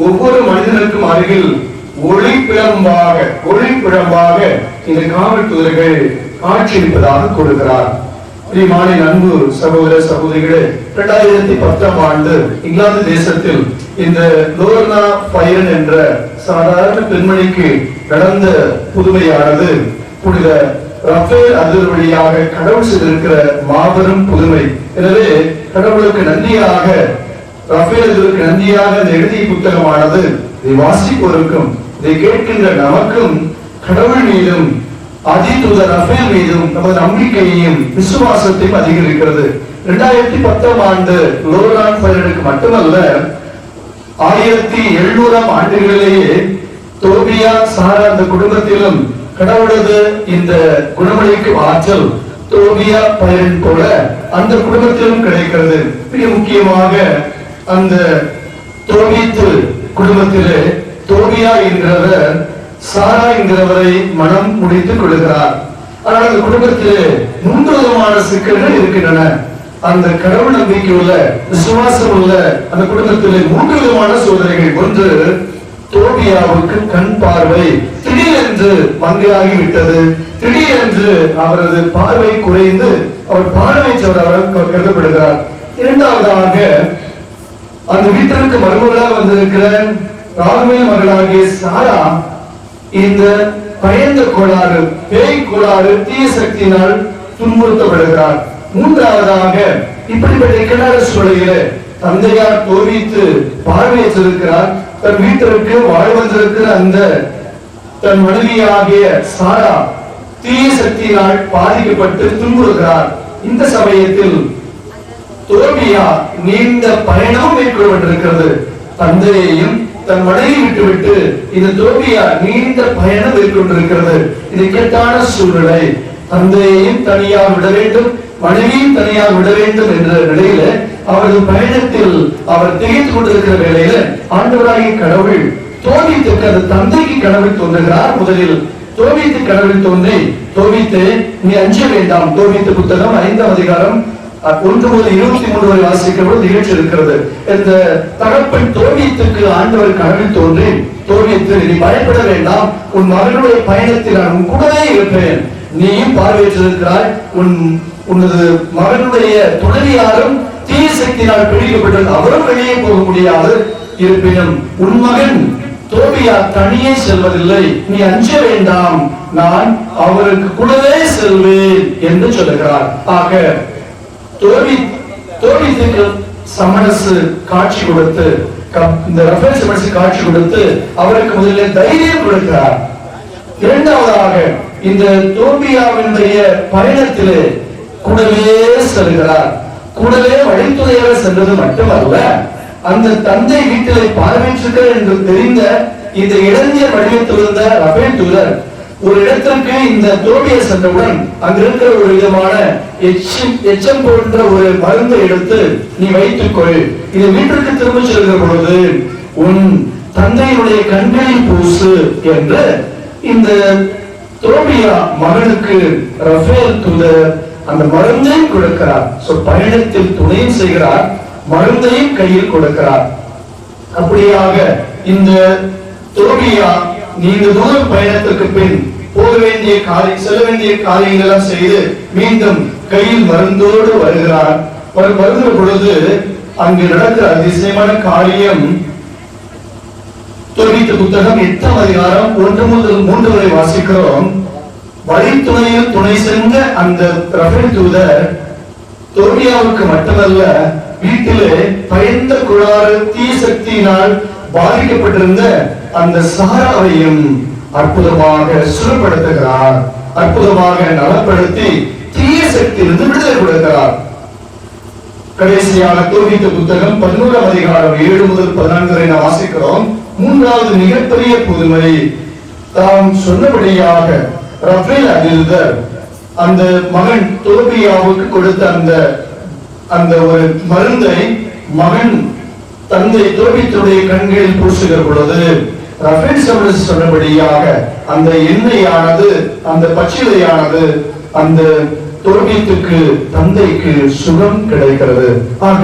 ஒவ்வொரு மனிதனுக்கும் அருகில் ஒளிப்பிழம்பாக இந்த காவல் தூதர்கள் காட்சியளிப்பதாக கொடுக்கிறார். பிரியமான அன்பு சகோதர சகோதரிகளே, 2010 ஆண்டு இங்கிலாந்து தேசத்தில் இந்த லோர்னா பைரன் என்ற சாதாரண பெண்மணிக்கு நடந்த புதுமையானது புனித ரஃபேல் அதிர் வழியாக கடவுள் செய்திருக்கிற மாபெரும் புதுமை. எனவே கடவுளுக்கு நன்றியாக, ரஃபேல் அதிருக்கு நன்றியாக இந்த எழுதிய புத்தகமானது இதை வாசிப்போருக்கும் இதை கேட்கின்ற நமக்கும் கடவுள் மீதும் அதிதூதர் ரஃபேல் மீதும் நமது நம்பிக்கையையும் விசுவாசத்தையும் அதிகரிக்கிறது. 2010 ஆண்டு லோரான் பைரனுக்கு மட்டுமல்ல, 1700 ஆண்டுகளிலேயே தோபியா சாரா அந்த குடும்பத்திலும் கடவுளது இந்த குணமளிக்கும் ஆற்றல் தோபியா பைரன் போல அந்த குடும்பத்திலும் கிடைக்கிறது. மிக முக்கியமாக அந்த தோபித்து குடும்பத்திலே தோபியா என்கிறவர் சாரா என்கிறவரை மனம் முடித்துக் கொள்கிறார். ஆனால் அந்த குடும்பத்திலே 3 விதமான சிக்கல்கள் இருக்கின்றன. அந்த கடவுள் நம்பிக்கை உள்ள, விசுவாசம் உள்ள அந்த குடும்பத்திலே 3 விதமான சோதனைகள். ஒன்று, தோபியாவுக்கு கண் பார்வை திடீரென்று மங்கலாகி விட்டது. திடீரென்று அவரது பார்வை குறைந்து அவர் பார்வையற்றவராக கருதப்படுகிறார். இரண்டாவதாக, அந்த வீட்டிற்கு மருமகளாக வந்திருக்கிற ராகுவேல் மகளாகிய சாரா இந்த பயந்த கோளாறு, பேய் கோளாறு, தீய சக்தியினால் துன்புறுத்தப்படுகிறார். மூன்றாவதாக, இப்படிப்பட்ட இக்கட்டான சூழலிலே தந்தையார் தோவித்து பார்வையற்றிருக்கிறார். தன் வீட்டிற்கு வாழ் வந்திருக்கிற அந்த தன் மனைவியாகிய சாரா தீய சக்தியினால் பாதிக்கப்பட்டு துன்புறுகிறார். இந்த சமயத்தில் தோபியா நீண்ட பயணம் மேற்கொள்ளப்பட்டிருக்கிறது. தந்தையையும் தன் மனைவி விட்டுவிட்டு இந்த தோபியா நீண்ட பயணம் மேற்கொண்டிருக்கிறது. இது இக்கட்டான சூழ்நிலை. தந்தையையும் தனியாக விட வேண்டும், மனைவியும் தனியாக விட வேண்டும் என்ற நிலையில அவரது பயணத்தில் அவர் திகைத்துக் கொண்டிருக்கிற வேளையில ஆண்டவராகிய கடவுள் தோபித்துக்கு, அந்த தந்தைக்கு கடவுள் தோன்றுகிறார். முதலில் தோபித்து கடவுள் தோன்றி, தோபித்து நீ அஞ்ச வேண்டாம். தோபித்து புத்தகம் 5ஆம் அதிகாரம் 1 முதல் 23 வரை வாசிக்கிற பொழுது நிகழ்ச்சி இருக்கிறது. இந்த தகப்பன் தோபித்துக்கு ஆண்டவர் கடவுள் தோன்றி, தோபித்து நீ பயப்பட வேண்டாம், உன் மகனுடைய பயணத்தில் நான் உன் கூடவே இருப்பேன். நீயும் பார்வையற்றிருக்கிறாய், உனது மகனுடைய துணைவியாரும் தீய சக்தியினால் பிடிக்கப்பட்டது, அவரும் வெளியே போக முடியாது. இருப்பினும் உன் மகன் தோபியா தனியே செல்வதில்லை, நீ அஞ்ச வேண்டாம், நான் அவருக்கு கூடவே செல்வேன் என்று சொல்லுகிறார். ஆக தோபித்துக்கு சமணசு காட்சி கொடுத்து, இந்த ரஃபேல் சமணசு காட்சி கொடுத்து அவருக்கு முதலில் தைரியம் கொடுக்கிறார். இரண்டாவதாக, இந்த தோபியாவினுடைய பயணத்திலே கூடவே செல்கிறார். கூடவே வழித்துறையாக சென்றது மட்டுமல்ல, அந்த தந்தை வீட்டிலே பார்வையிட்டிருக்கிறார் என்று தெரிந்த இந்த இளைஞர் வடிவத்தில் இருந்த ரஃபேல் தூதர் ஒரு இடத்திற்கு இந்த தோபியா சென்றவுடன் அங்கிருக்கிற ஒரு விதமான எச்சம் போன்ற ஒரு மருந்தை எடுத்து நீ வைத்துக்கொள், இது வீட்டிற்கு திரும்ப செல்கிற பொழுது உன் தந்தையினுடைய கண்களில் பூசு என்று இந்த தோபியா மகனுக்கு ரஃபேல் தூதர் அந்த மருந்தையும் கொடுக்கிறார். பயணத்தில் துணையும் செய்கிறார், மருந்தையும் கையில் கொடுக்கிறார். அப்படியாக இந்த தோபியா நீண்ட தூர பயணத்திற்கு பின் போக வேண்டிய செல்ல வேண்டிய காரியங்கள் செய்து மீண்டும் கையில் மருந்தோடு வருகிறார். வருகிற பொழுது அங்கு நடக்கிற அதிசயமான காரியம் தோபித்து புத்தகம் 8ஆம் அதிகாரம் 1 முதல் 3 வரை வாசிக்கிறோம். வழித்துணையில் துணை சென்ற அந்த ரஃபேல் தூதர் தோபியாவுக்கு மட்டுமல்ல, வீட்டிலே பயந்த குழாறு தீய சக்தியினால் பாதிக்கப்பட்டிருந்த அந்த சாராவையும் அற்புதமாக சுரப்படுத்துகிறார், அற்புதமாக நலப்படுத்தி தீய சக்தியிலிருந்து விடுதலை கொடுக்கிறார். கடைசியாக தோபித்து புத்தகம் 11ஆம் அதிகாரம் 7 முதல் 14 வரை நாம் வாசிக்கிறோம். மூன்றாவது மிகப்பெரிய புதுமை, தாம் சொன்னபடியாக ரஃபேல் அதிதூதர் அந்த மகன் தோபியாவுக்கு கொடுத்த அந்த ஒரு மருந்தை மகன் தந்தை தோபித்துடைய கண்களில் பூசுகிற பொழுது ரஃபேல் சமரஸ் சொன்னபடியாக அந்த எண்ணெயானது, அந்த பச்சிலையானது அந்த தோபித்துக்கு, தந்தைக்கு சுகம் கிடைக்கிறது. ஆக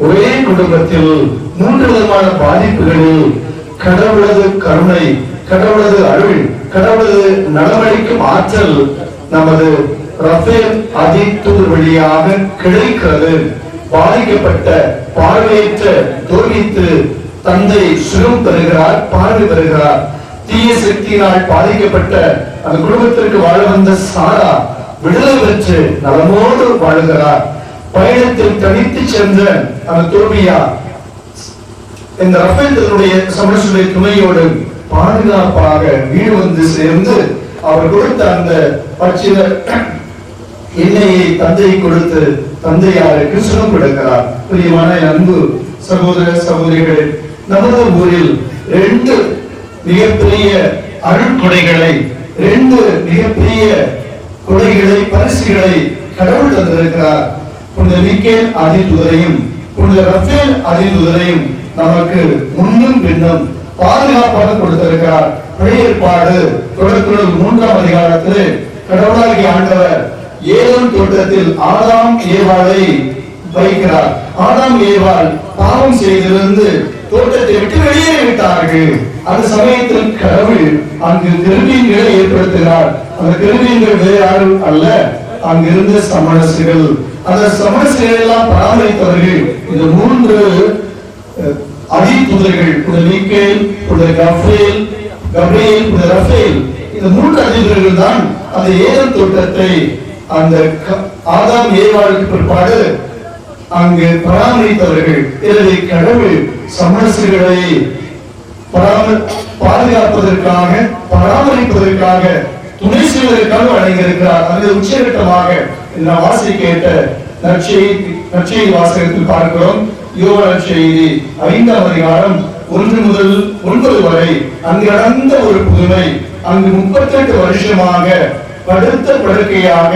ஒரே குடும்பத்தில் 3 விதமான பாதிப்புகளில் கடவுளது கருணை, கடவுளது அருள், கடவுளது நலமளிக்கும் ஆற்றல் நமது ரஃபேல் அதிதூதர் வழியாக கிடைக்கிறது. பாதிக்கப்பட்ட பார்வையற்ற தோபித்து தந்தை சுகம் பெறுகிறார், பார்வை பெறுகிறார். தீய சக்தியினால் பாதிக்கப்பட்ட அந்த குடும்பத்திற்கு வாழ வந்த சாரா விடுதலை பெற்று நலமோடு வாழுகிறார். பயணத்தில் தனித்து சென்ற அந்த தோபியா இந்த ரஃபேல் தன்னுடைய சமரசுடைய துணையோடு பாதுகாப்பாக வீடு வந்து சேர்ந்து அவர் கொடுத்த அந்த பச்சில எண்ணெயை தந்தை கொடுத்து தந்தையாருக்கு சுகம் கொடுக்கிறார். பிரியமான அன்பு சகோதர சகோதரிகளே, நமது ஊரில் 2 மிகப்பெரிய அருட்கொடைகளை, 2 மிகப்பெரிய கொடைகளை, பரிசுகளை கடவுள் தந்திருக்கிறார். புனித மிக்கேல் அதிதூதரையும் புனித ரஃபேல் அதிதூதரையும் நமக்கு முன்னும் பின்னும் பாதுகாப்பாக கொடுத்திருக்கிறார். பழைய ஏற்பாடு தொடர்புகள் 3ஆம் அதிகாரத்தில் கடவுளாகிய ஆண்டவர் ஏதேன் தோட்டத்தில் ஆதாம் ஏவாளை வைக்கிறார். ஆதாம் ஏவாள் பாவம் செய்திருந்து தோட்டத்தை விட்டு வெளியேறிவிட்டார்கள். அந்த சமயத்தில் கடவுள் அங்கு கிருமிகளை ஏற்படுத்துகிறார். அந்த கிருமிகள் வேறு யாரும் அல்ல, அங்கிருந்த சமணசுகள். அந்த சமணசுகளை எல்லாம் பராமரித்தவர்கள் இந்த 3 அதிதூதர்கள், புனித மிக்கேல், புனித கப்ரியேல், புனித ரஃபேல், இந்த 3 அதிதூதர்கள் தான் அந்த ஏதேன் தோட்டத்தை அந்த ஆதாம் ஏவாளுக்கு பிற்பாடு அங்கு பராமரித்தவர்கள். எனவே கடவுள் சமணசுகளை பாதுகாப்பதற்காக, பராமரிப்பதற்காக, துணை செய்வதற்காக வழங்கியிருக்கிறார். அந்த உச்சகட்டமாக நான் வாசி கேட்ட நற்செய்தி வாசகத்தில் பார்க்கிறோம். யோவான் செய்தி 5ஆம் அதிகாரம் 1 முதல் 9 வரை அங்கு நடந்த ஒரு புதுமை. அங்கு 38 வருஷமாக படுத்த படுக்கையாக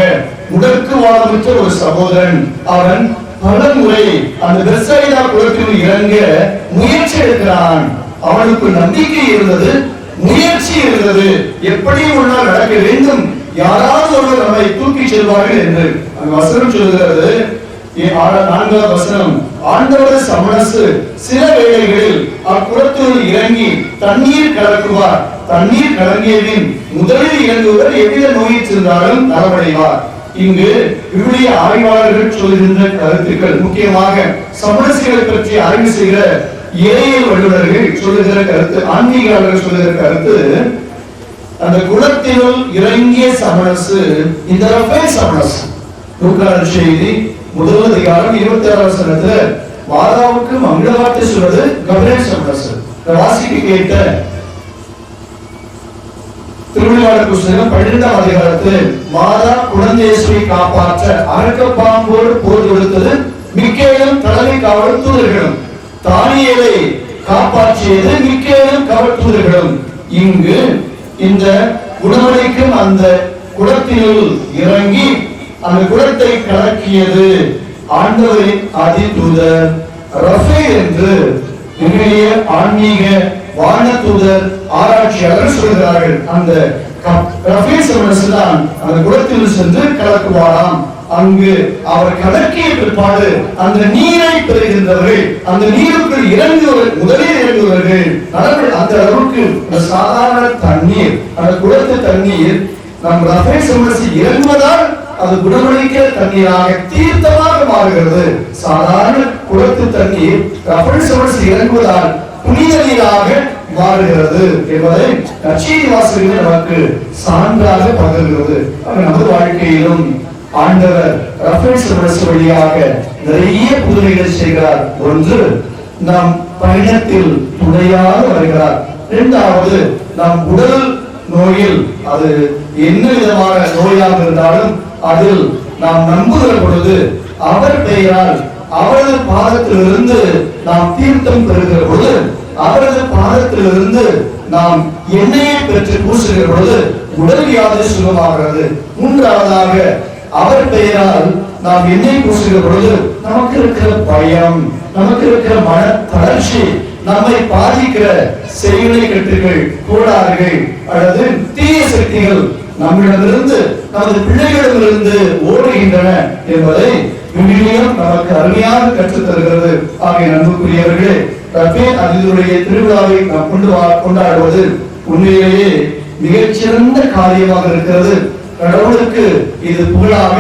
முடக்குவாதமற்ற ஒரு சகோதரன், அவன் பல முறை அந்த பெத்சைதா குளத்தில் இறங்க முயற்சி எடுக்கிறான். அவனுக்கு நம்பிக்கை இருந்தது, முயற்சி இருந்தது. எப்படி ஒரு நாள் நடக்க வேண்டும், யாராவது ஒருவர் நம்மை தூக்கி செல்வார்கள் என்று அந்த வசனம் சொல்கிறது. 4ஆவது வசனம், ஆண்டவர் சமணசு சில வேளைகளில் அக்குளத்தில் இறங்கி தண்ணீர் கலக்குவார். தண்ணீர் கலங்கியதின் முதலில் இறங்குவர் எவ்வித நோயில் சென்றாலும் நலமடைவார். இங்கு இவருடைய ஆய்வாளர்கள் சொல்கின்ற கருத்துக்கள், முக்கியமாக சமணசுகளை பற்றி ஆய்வு செய்கிற இறையியல் வல்லுநர்கள் சொல்லுகிற கருத்து, ஆன்மீகர்கள் சொல்லுகிற கருத்து, அந்த குளத்தினுள் இறங்கிய சமணசு இந்த ரஃபேல் சமணசு. லூக்கா செய்தி 1 அதிகாரம் 26ஆம் வசனத்துல மாதாவுக்கு மங்களவார்த்தை சொல்வது கபிரியேல் சமணசு. வாசிக்கு கேட்ட திருவிளையாடல் புத்தகம் 12ஆம் அதிகாரத்தில் மாதா குழந்தை இயேசுவை காப்பாற்ற அரக்கப்பாம்போடு போர் தொடுத்தது மிக்கேலும் தலைமை காவல் தூதர்களும், தானியேலை காப்பாற்றியது மிக்கேலும் காவல் தூதர்களும். இங்கு இந்த குணமளிக்கும் அந்த குளத்தினுள் இறங்கி அந்த குளத்தை கலக்கியது ஆண்டவரின் அதிதூதர் ரஃபேல் என்று இன்றைய ஆன்மீக வானதூதர் ஆராய்ச்சியாளர்கள் சொல்கிறார்கள். அந்த ரஃபேல் சமணசு தான் அந்த குளத்தில் சென்று கலக்குவாராம். அங்கு அவர் கலக்கிய பிற்பாடு அந்த நீரை பெறுகின்றவர்கள், அந்த நீருக்குள் இறங்குவர்கள், முதலில் இறங்குவர்கள். அந்த அளவுக்கு சாதாரண தண்ணீர், அந்த குளத்து தண்ணீர் நம் ரஃபேல் சமணசு இறங்குவதால் அது குணமளிக்க தண்ணீராக தீர்த்தமாக மாறுகிறது. சாதாரண குளத்து தண்ணீர் ரஃபேல் சமணசு இறங்குவதால் புனித நீராக மாறுகிறது என்பதை நற்செய்தி வாசகங்கள் நமக்கு சான்றாக பகிர்கிறது. நமது வாழ்க்கையிலும் ஆண்டவர் ரஃபேல் சமணசு வழியாக நிறைய புதுமைகளை செய்கிறார். ஒன்று, நாம் பயணத்தில் துணையாக வருகிறார். இரண்டாவது, நாம் உடல் நோயில், அது என்ன விதமான நோயாக இருந்தாலும் அதில் நாம் நம்புகிற பொழுது அவர் பெயரால் அவரது பாதத்திலிருந்து நாம் தீர்த்தம் பெறுகிற பொழுது, அவரது பாதத்திலிருந்து நாம் எண்ணெயை பெற்று பூசுகிற பொழுது உடல் வியாதி சுகமாகிறது. மூன்றாவதாக அவர் பெயரால் நாம் எண்ணெய் பூசுகிற பொழுது நமக்கு இருக்கிற பயம், நமக்கு இருக்கிற மன தளர்ச்சி, நம்மை பாதிக்கிற செய்வினை கட்டுகள், கோளாறுகள் அல்லது தீய சக்திகள் நம்மிடமிருந்து நமது பிள்ளைகளிடமிருந்து ஓடுகின்றன என்பதை விவிலியம் நமக்கு அருமையாக கற்றுத் தருகிறது. ஆகிய அன்புக்குரியவர்களே, ரஃபேல் அதிலுடைய திருவிழாவை நாம் கொண்டாடுவது உண்மையிலேயே மிகச்சிறந்த காரியமாக இருக்கிறது. கடவுளுக்கு இது புகழாக,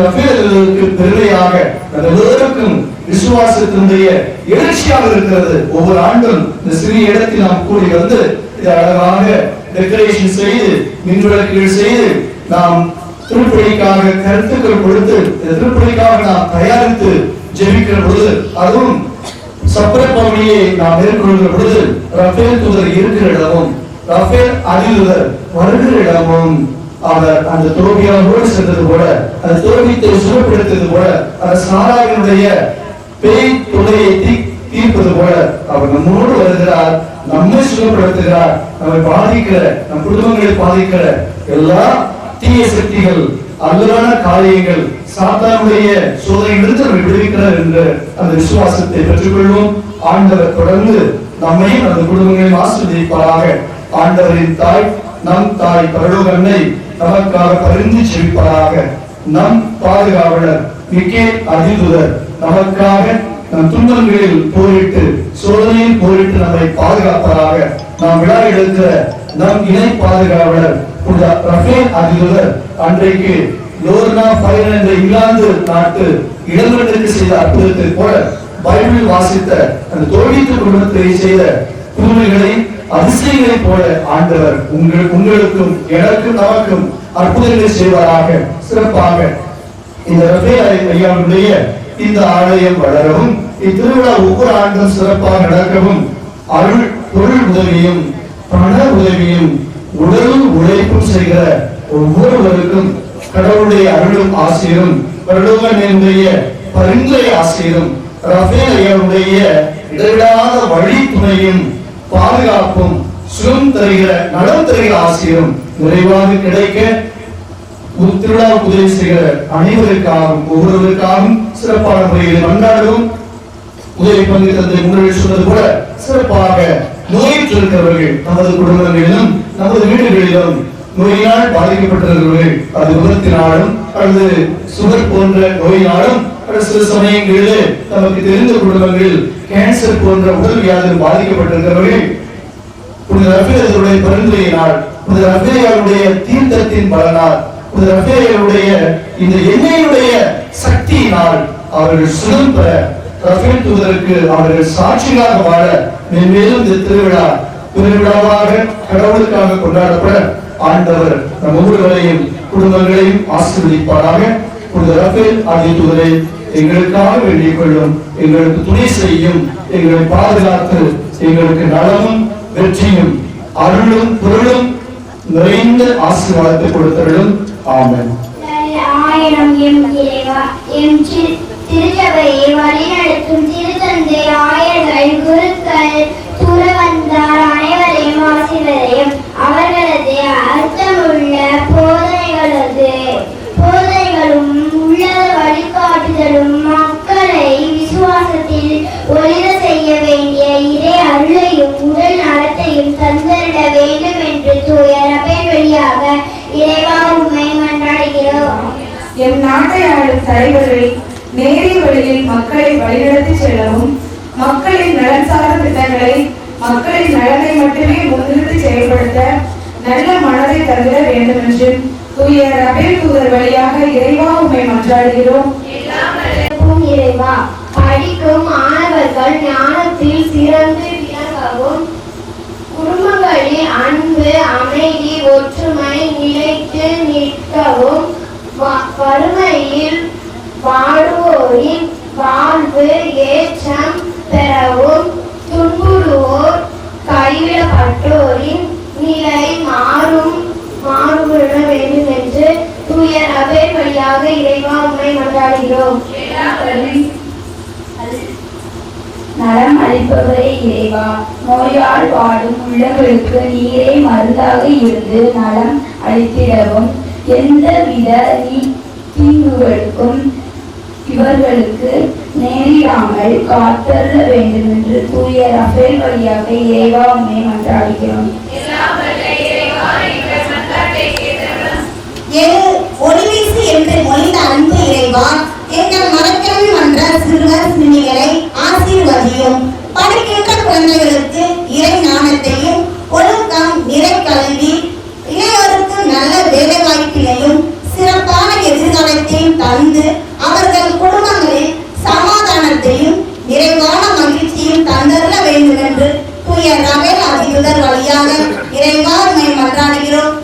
ரஃபேலுக்கு பெருமையாக, எல்லோருக்கும் விசுவாசத்தினுடைய எழுச்சியாக இருக்கிறது. ஒவ்வொரு ஆண்டும் இந்த சிறிய இடத்தில் நாம் கூடி வந்து இதை அழகாக டெக்கரேஷன் செய்து, மின்விளக்குகள் செய்து, நாம் திருப்பலிக்காக கருத்துக்கள் கொடுத்து, திருப்பலிக்காக நாம் தயாரித்து ஜெபிக்கிற பொழுது, அதுவும் சப்பர பவனியை நாம் மேற்கொள்கிற பொழுது, ரஃபேல் தூதர் இருக்கிற இடமும் ரஃபேல் அதிதூதர் வருகிற இடமும் அவர் அந்த தோபியாவோடு சென்றது போல, அந்த தோபியத்தை சுகப்படுத்தது போல, அந்த சாராவினுடைய பேய் தொல்லையை தீர்ப்பது போல அவர் நம்மோடு வருகிறார், நம்மை சுகப்படுத்துகிறார். நம்மை பாதிக்கிற, நம் குடும்பங்களை பாதிக்கிற எல்லா தீய சக்திகள், அல்லலான காரியங்கள், சாத்தானுடைய சோதனையிலிருந்து நம்மை விடுவிக்கிறார் என்ற அந்த விசுவாசத்தை பெற்றுக்கொள்வோம். ஆண்டவர் தொடர்ந்து நம்மையும் அந்த குடும்பங்களையும் ஆசீர்வதிப்பாராக. ஆண்டவரின் தாய், நம் தாய் பரலோக அன்னை நமக்காக பரிந்து செவிப்பாராக. நம் பாதுகாவலர் மிக்கேல் அதிதூதர் நமக்காக நம் துன்பங்களில் போரிட்டு, சோதனையில் போரிட்டு நம்மை பாதுகாப்பாராக. நாம் விழா எடுக்கிற நம் இணை பாதுகாவலர் ரஃபேல் அதிதூதர் அன்றைக்கு லோர்னா ஃபைரன் என்ற இங்கிலாந்து நாட்டு இளவரசருக்கு செய்த அற்புதத்தை போல, பைபிள் வாசித்த அந்த தோழித்து குடும்பத்தை செய்த புதுமைகளை, அதிசயங்களை போல ஆண்டவர் உங்களுக்கும் எனக்கும் நமக்கும் அற்புதங்களை செய்வாராக. சிறப்பாக இந்த ரஃபேல் ஐயாவுடைய இந்த ஆலயம் வளரவும், இத்திருவிழா ஒவ்வொரு ஆண்டும் சிறப்பாக நடக்கவும், அருள் பொருள் உதவியும் பண உதவியும் உடலும் உழைப்பும் செய்கிற ஒவ்வொருவருக்கும் கடவுளுடைய அருளும் ஆசீரும், பரலோகனுடைய பரிந்துரை ஆசீரும், ரஃபேல் ஐயாவுடைய இடைவிடாத வழி துணையும் பாதுகாப்பும் சுகம் தருகிற நலம் தருகிற ஆசீரும் நிறைவாக கிடைக்க திருவிழா உதவி செய்கிற அனைவருக்காகவும் ஒவ்வொருவருக்காகவும் சிறப்பான முறையில் கொண்டாடுவோம். உதவி பங்கு தந்தை முன்னிலை சொன்னது போல சிறப்பாக நோயிற்று இருக்கிறவர்கள் நமது குடும்பங்களிலும் நமது வீடுகளிலும் நோயினால் பாதிக்கப்பட்டிருக்கிறவர்கள், அது விபத்தினாலும் அல்லது சுகர் போன்ற நோயினாலும், சில சமயங்களில் நமக்கு தெரிந்த குடும்பங்களில் கேன்சர் போன்ற உடல் வியாதியில் பாதிக்கப்பட்டிருக்கிறவர்கள், ரஃபேலுடைய பரிந்துரையினால், ரஃபேலுடைய தீர்த்தத்தின் பலனால், ரஃபேலுடைய இந்த எண்ணெயுடைய சக்தியினால் அவர்கள் சுகம் பெற, ரஃபேல் தூதருக்கு அவர்கள் சாட்சியாக வாழ மேலும் இந்த திருவிழா பெருவிழாவாக கடவுளுக்காக கொண்டாடப்பட ஆண்டவர் நம் ஒவ்வொருவரையும் குடும்பங்களையும் ஆசீர்வதிப்பாராக. ரஃபேல் அதிதூதரை எங்களுக்காக வேண்டிக் கொள்ளும், எங்களுக்கு துணை செய்யும், எங்களை பாதுகாத்து எங்களுக்கு நலமும் வெற்றியும் அருளும் பொருளும் நிறைந்த ஆசீர்வாதத்தை கொடுத்தருளும். ஆமென். ஆயிரம் எம் இறைவா, எம் திருச்சபையை வழிநடத்தும் திருத்தந்தை, ஆயர்கள், குருக்கள், துறவந்தார் அனைவரையும் ஆசீர்வதியும். அவர்களது அர்த்தமுள்ள போதனைகளும் உள்ளத வழிகாட்டுதலும் மக்களை விசுவாசத்தில் ஒளிர செய்ய வேண்டிய இறை அருளையும் உடல் நலத்தையும் தந்திட வேண்டும் என்று தூய ரஃபேல் வழியாக இறைவா உம்மை மன்றாடுகிறோம். எம் நாட்டை ஆளும் தலைவர்களை நேரிய வழியில் மக்களை வழிநடத்தி செல்லவும், மக்களின் நலன் சார்ந்த திட்டங்களை மக்களின் நலனை மட்டுமே முன்னிறுத்தி செயல்படுத்த நல்ல மனதை தந்திட வேண்டும் என்று தூய ரஃபேல் தூதர் வழியாக இறைவா உம்மை மன்றாடுகிறோம். இறைவா, படிக்கும் மாணவர்கள் ஞானத்தில் சிறந்து விளங்கவும், குடும்பங்களில் அன்பு, அமைதி, ஒற்றுமை நிலைத்து நிற்கவும், வறுமையில் வாடுவோரின் வாழ்வு ஏற்றம் பெறவும், துன்புறுவோர் கைவிடப்பட்டோரின் நிலை மாறுபட வேண்டும் என்று தூய ரஃபேல் வழியாக இறைவா உம்மை மன்றாடுகிறோம். நலம் அளிப்பவரே இறைவா, நோயால் வாடும் உள்ளங்களுக்கு நீரே மருந்தாக இருந்து நலம் அளித்திடவும், எந்தவித தீங்குகளுக்கும் இவர்களுக்கு நேரிடாமல் காத்தருள வேண்டும் என்று தூய ரஃபேல் வழியாக இறைவா உம்மை மன்றாடுகிறோம். ஒளிவீசு என்று மொழிந்த அன்பு இறைவா, எங்கள் மரக்கல்வி மன்ற சிறுவர் சிறுமிகளை ஆசீர்வதியும். படிக்கின்ற குழந்தைகளுக்கு இறை ஞானத்தையும் ஒழுக்கம் நிறை கல்வி, இளையோருக்கு நல்ல வேலை வாய்ப்பினையும் சிறப்பான எதிர்காலத்தையும் தந்து அவர்கள் குடும்பங்களில் சமாதானத்தையும் நிறைவான மகிழ்ச்சியும் தந்தருள வேண்டும் என்று தூய ரபேல் அதிபர் வழியாக இறைவா உம்மை மன்றாடுகிறோம்.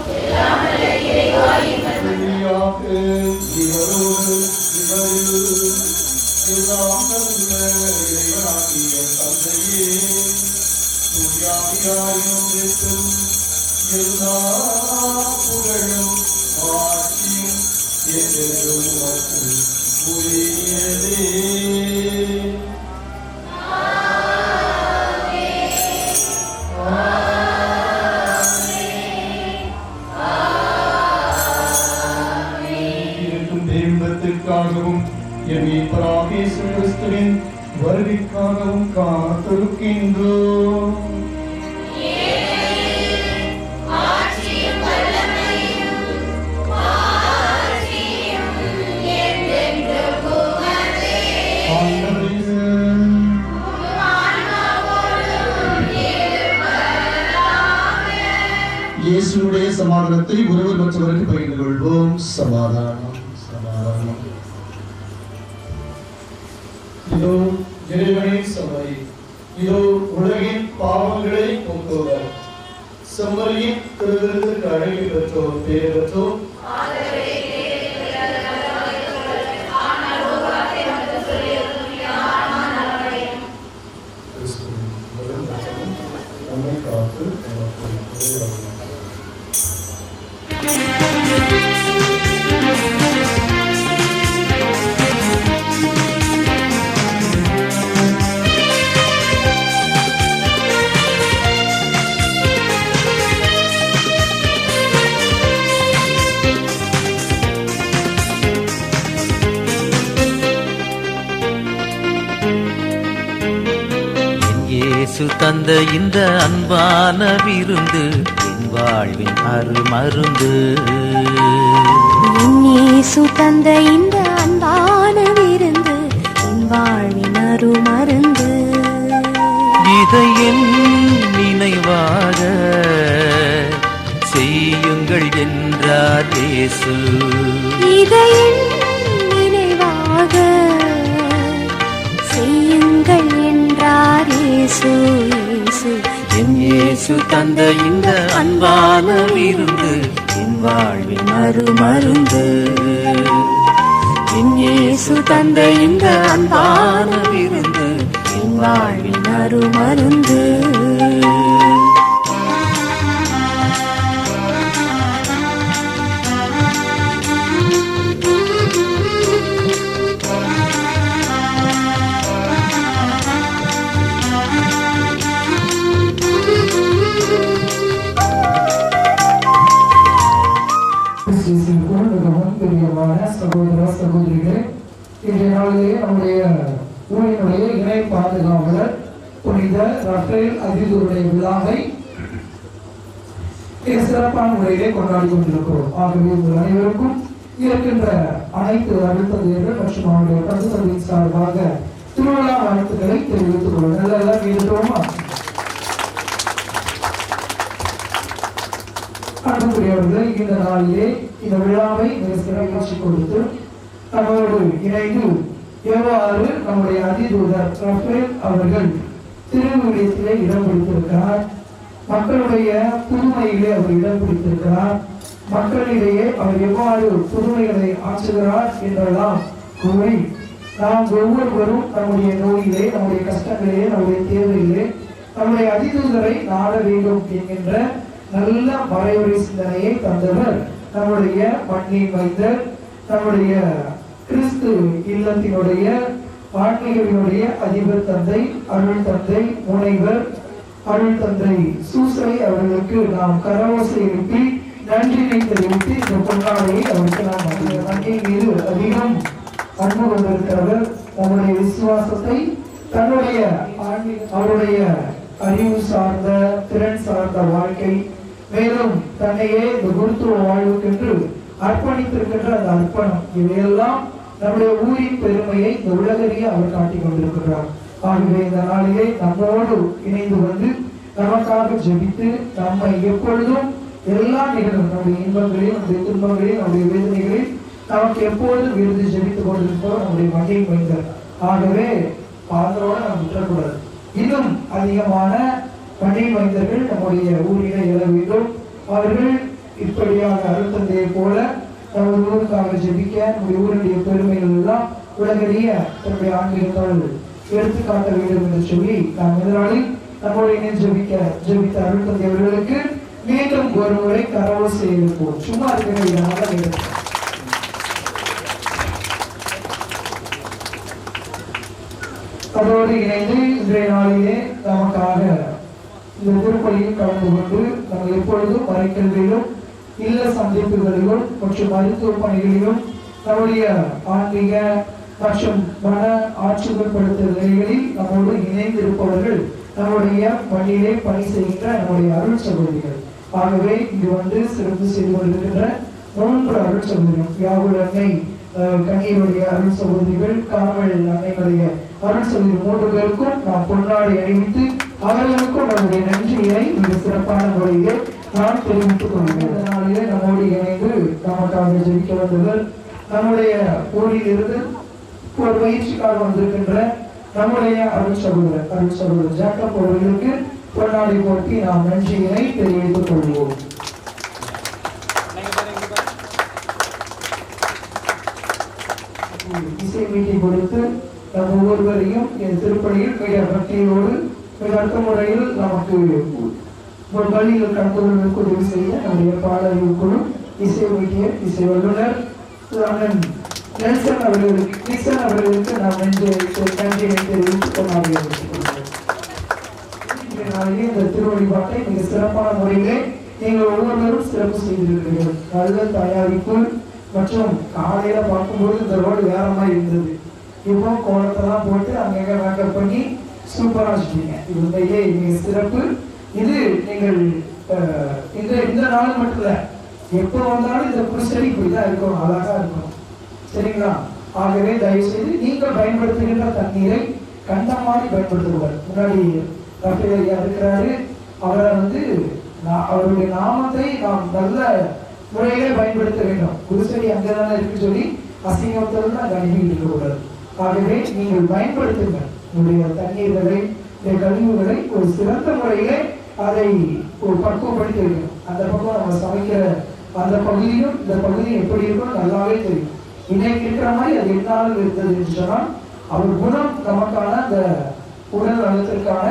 தேவத்திற்காகவும் என் மீட்பராகிய இயேசு கிறிஸ்துவின் வருகைக்காகவும் காத்திருக்கின்றோம். இயேசுடைய சமாதானத்தை ஒருவர் மற்றவருக்கு பகிர்ந்து கொள்வோம். சமாதானம் சமாதானம். இதோ இறைவனின் சபை, இதோ உலகின் பாவங்களை போக்குவர். செம்மறியின் திருவிருந்துக்கு அழைப்பு பெற்றோர் பேர் பெற்றோர். நம்மை காத்து இயேசு தந்த இந்த அன்பான விருந்து என் வாழ்வின் அருமருந்து. இயேசு தந்த இந்த அன்பான விருந்து என் வாழ்வின் அருமருந்து. இதை என் நினைவாக செய்யுங்கள் என்றார் இயேசு. இதை என் நினைவாக செய்யுங்கள் என்றார் இயேசு. என் இயேசு தந்த இந்த அன்பான விருந்து என் வாழ்வின் அருமருந்து. என் இயேசு தந்த இந்த அன்பான விருந்து என் வாழ்வின் அருமருந்து. சகோதர சகோதரிகளே, இன்றைய நாளிலே நம்முடைய ஊழியனுடைய இணை பாதுகாவலர் புனித ரஃபேல் அதிபருடைய விழாவை மிக சிறப்பான முறையிலே கொண்டாடி கொண்டிருக்கிறோம். ஆகவே உங்கள் அனைவருக்கும் இருக்கின்ற அனைத்து அழுத்தங்கள் மற்றும் அவருடைய பரிசுத்தலின் சார்பாக திருவிழா வாழ்த்துக்களை தெரிவித்துக் கொள்வோம். நல்லா கேட்டுட்டோமா? அன்புக்குரியவர்கள், இந்த நாளிலே இந்த விழாவை மிக சிறப்பாக கொடுத்து நம்மோடு இணைந்து எவ்வாறு நம்முடைய அதிதூதர் ரஃபேல் அவர்கள் திருவிழியத்திலே இடம் பிடித்திருக்கிறார், மக்களுடைய புதுமையிலே அவர் இடம் பிடித்திருக்கிறார், மக்களிடையே அவர் எவ்வாறு புதுமைகளை ஆற்றுகிறார் என்றெல்லாம் கூறி நாம் ஒவ்வொருவரும் நம்முடைய நோயிலே, நம்முடைய கஷ்டங்களிலே, நம்முடைய தேவையிலே நம்முடைய அதிதூதரை நாட வேண்டும் என்கின்ற நல்ல மறைவுரை சிந்தனையை தந்தவர் நம்முடைய மண்ணின் மைந்தர், நம்முடைய கிறிஸ்து இல்லத்தினுடைய ஆன்மீகத்தினுடைய அதிபர் தந்தை, அருள் தந்தை முனைவர் அருள் தந்தை சூசை அவர்களுக்கு நாம் கரவோசை எழுப்பி நன்றியை தெரிவித்து இந்த பொன்னாடையை அவருக்கு நாம் மண்ணின் மீது அதிகம் அன்பு கொண்டிருக்கிறவர் நம்முடைய விசுவாசத்தை தன்னுடைய அவருடைய அறிவு சார்ந்த திறன் சார்ந்த வாழ்க்கை, மேலும் தன்னையே இந்த குருத்துவ வாழ்வுக்கென்று அர்ப்பணித்திருக்கின்ற அந்த அர்ப்பணம், இவையெல்லாம் நம்முடைய ஊரின் பெருமையை இந்த உலகறிய அவர் காட்டிக் கொண்டிருக்கிறார். ஆகவே இந்த நாளிலே நம்மோடு இணைந்து வந்து நமக்காக ஜெபித்து நம்மை எப்பொழுதும் எல்லா நிகழ்வும் நம்முடைய இன்பங்களையும் நம்முடைய துன்பங்களையும் நம்முடைய வேதனைகளையும் நமக்கு எப்பொழுதும் விருது ஜெபித்துக் கொண்டிருப்போம் நம்முடைய மகிழ் மைந்தர். ஆகவே ஆதரவோட நாம் விட்டுறக்கூடாது. இன்னும் அதிகமான மகிழ் மைந்தர்கள் நம்முடைய ஊரிலே எழ வேண்டும். அவர்கள் இப்படியாக அருள்தந்தையை போல நமது ஊருக்காக ஜெபிக்க நம்முடைய ஊருடைய பெருமைகள் எல்லாம் உலகறிய தன்னுடைய ஆன்மீகத்தால் எடுத்துக்காட்ட வேண்டும் என்று சொல்லி நாம் எதிராளி நம்முடைய ஜெபித்த அருள்தந்தை அவர்களுக்கு மீண்டும் ஒரு முறை கரவோடு செய்திருப்போம். சும்மா இருக்கிற அதோடு இணைந்து இன்றைய நாளிலே நமக்காக இந்த திருப்பலியில் கலந்து கொண்டு நம்ம எப்பொழுதும் மறைக்கல்வியிலும் இல்ல சந்திப்புகளிலும் மற்றும் மருத்துவ பணிகளிலும் நம்முடைய ஆன்மீக மற்றும் மன ஆட்சிப்படுத்தும் நிலைகளில் நம்மோடு இணைந்து இருப்பவர்கள் நம்முடைய பணியிலே பணி செய்கின்ற நம்முடைய அருள் சகோதரிகள். ஆகவே இங்கு வந்து சிறப்பு செய்து கொண்டிருக்கின்ற 3 அருள் சகோதரிகள், யாகுல் அன்னை கண்ணீருடைய அருள் சகோதரிகள், காமல் அன்னைகளுடைய அருள் சகோதரி 3 பேருக்கும் நாம் பொன்னாடை அணிவித்து அவர்களுக்கும் நம்முடைய நன்றியை மிக சிறப்பான முறையிலே நான் தெரிவித்துக் கொள்கிறேன். அதனாலே நம்மோடு இணைந்து நமக்காக ஜெபிக்க வந்தவர் நம்முடைய ஊரில் இருந்து ஒரு பயிற்சிக்காக வந்திருக்கின்ற நம்முடைய அருள் சகோதரர் ஜாக்கப் அவர்களுக்கு பொன்னாடை போட்டி நாம் நன்றியினை தெரிவித்துக் கொள்வோம். இசை மீட்டி கொடுத்து நம் ஒவ்வொருவரையும் என் திருப்பணியில் மிக பக்தியோடு மிக அடுத்த முறையில் நமக்கு ஒரு பள்ளியில் கலந்து கொள்வதற்கு உதவி செய்ய நம்முடைய பாடல்கள் குழு இசை மீட்டிய இசை வல்லுநர் அண்ணன் நெல்சன் அவர்களுக்கு நாம் நன்றியை தெரிவித்து கொண்டாடுகிறோம். இந்த திருவழிபாட்டை மிக சிறப்பான முறையிலே நீங்கள் ஒவ்வொருவரும் சிறப்பு செய்திருக்கிறீர்கள். நல்ல தயாரிப்பு மற்றும் காலையில பார்க்கும்போது இந்த ரோடு வேற மாதிரி இருந்தது. இப்போ கோலத்தெல்லாம் போட்டு அங்கங்க மேக்கப் பண்ணி சூப்பரா வச்சுட்டீங்க. இது உண்மையே மிக சிறப்பு. இது நீங்கள் இந்த நாள் மட்டும் இல்ல, எப்போ வந்தாலும் இந்த புருஷரி இப்படிதான் இருக்கணும், அழகா இருக்கணும். சரிங்களா? ஆகவே தயவு செய்து நீங்கள் பயன்படுத்துகின்ற தண்ணீரை கண்ட மாதிரி பயன்படுத்தக்கூடாது. முன்னாடி ரஃபேல் இருக்கிறாரு, அவரை வந்து அவருடைய நாமத்தை நாம் நல்ல முறையிலே பயன்படுத்த வேண்டும். புதுசடி அங்கதானே இருக்கு சொல்லி அசிங்கத்தில் தான் கணிப்பிட்டு இருக்கக்கூடாது. ஆகவே நீங்கள் பயன்படுத்துங்க உங்களுடைய தண்ணீர்களை, கழிவுகளை ஒரு சிறந்த முறையிலே அதை ஒரு பக்குவப்படுத்தி வைக்கணும். அந்த பக்கம் நம்ம சமைக்கிற அந்த பகுதியும் இந்த பகுதியும் எப்படி இருக்கும் நல்லாவே தெரியும். இன்னைக்கு இருக்கிற மாதிரி அது என்னாலும் இருந்தது என்று சொன்னால் அவர் குணம் நமக்கான அந்த உடல் நலத்திற்கான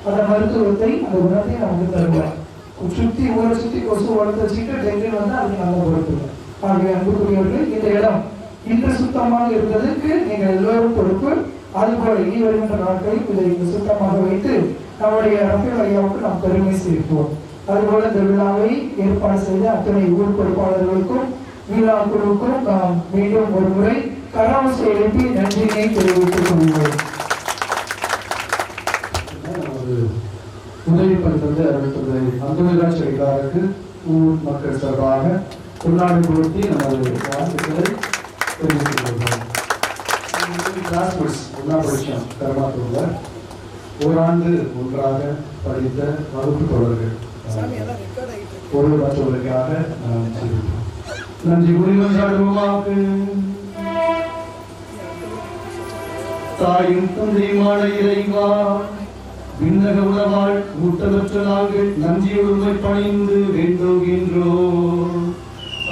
அந்த மருத்துவத்தை அந்த குணத்தை நமக்கு தருவார். சுற்றி ஊரை சுற்றி கொசு வளர்த்து வச்சுட்டு டெங்கு வந்து அது நல்லா கொடுத்துருங்க. ஆகவே அன்புக்குரியவர்கள், இந்த இடம் இன்று சுத்தமாக இருந்ததுக்கு நீங்கள் எல்லோரும் பொறுப்பு. அதுபோல இனி வருகின்ற நாட்களில் இதை சுத்தமாக வைத்து நம்முடைய ரஃபேல் ஐயாவுக்கு நாம் பெருமை சேர்ப்போம். அதுபோல இந்த விழாவை ஏற்பாடு செய்த அத்தனை ஊர் பொறுப்பாளர்களுக்கும் விழா குழுவுக்கும் நாம் மீண்டும் ஒரு முறை கரவசை எழுப்பி நன்றியை தெரிவித்துக் கொள்வோம். உதவி பண்றது அடுத்தது அந்தமிராஜ் செடிகாருக்கு ஊர் மக்கள் சார்பாக பொன்னாடை கொடுத்தி நமது வாழ்த்துக்களை தெரிவித்துக் கொள்வோம். கிளாஸ்மேட்ஸ் ஒன்றா படித்தோம் கருமாத்தூர்ல, ஓராண்டு ஒன்றாக படித்த வகுப்பு தொடர்கள் ஒரு மற்றவர்களுக்காக நன்றி கூறி கொண்டாடுவோமாக. தாயும் தந்தையுமான இறைவா, விண்ணக உணவால் ஊட்டமற்ற நாங்கள் நன்றியுரிமை பணிந்து வேண்டுகின்றோம்.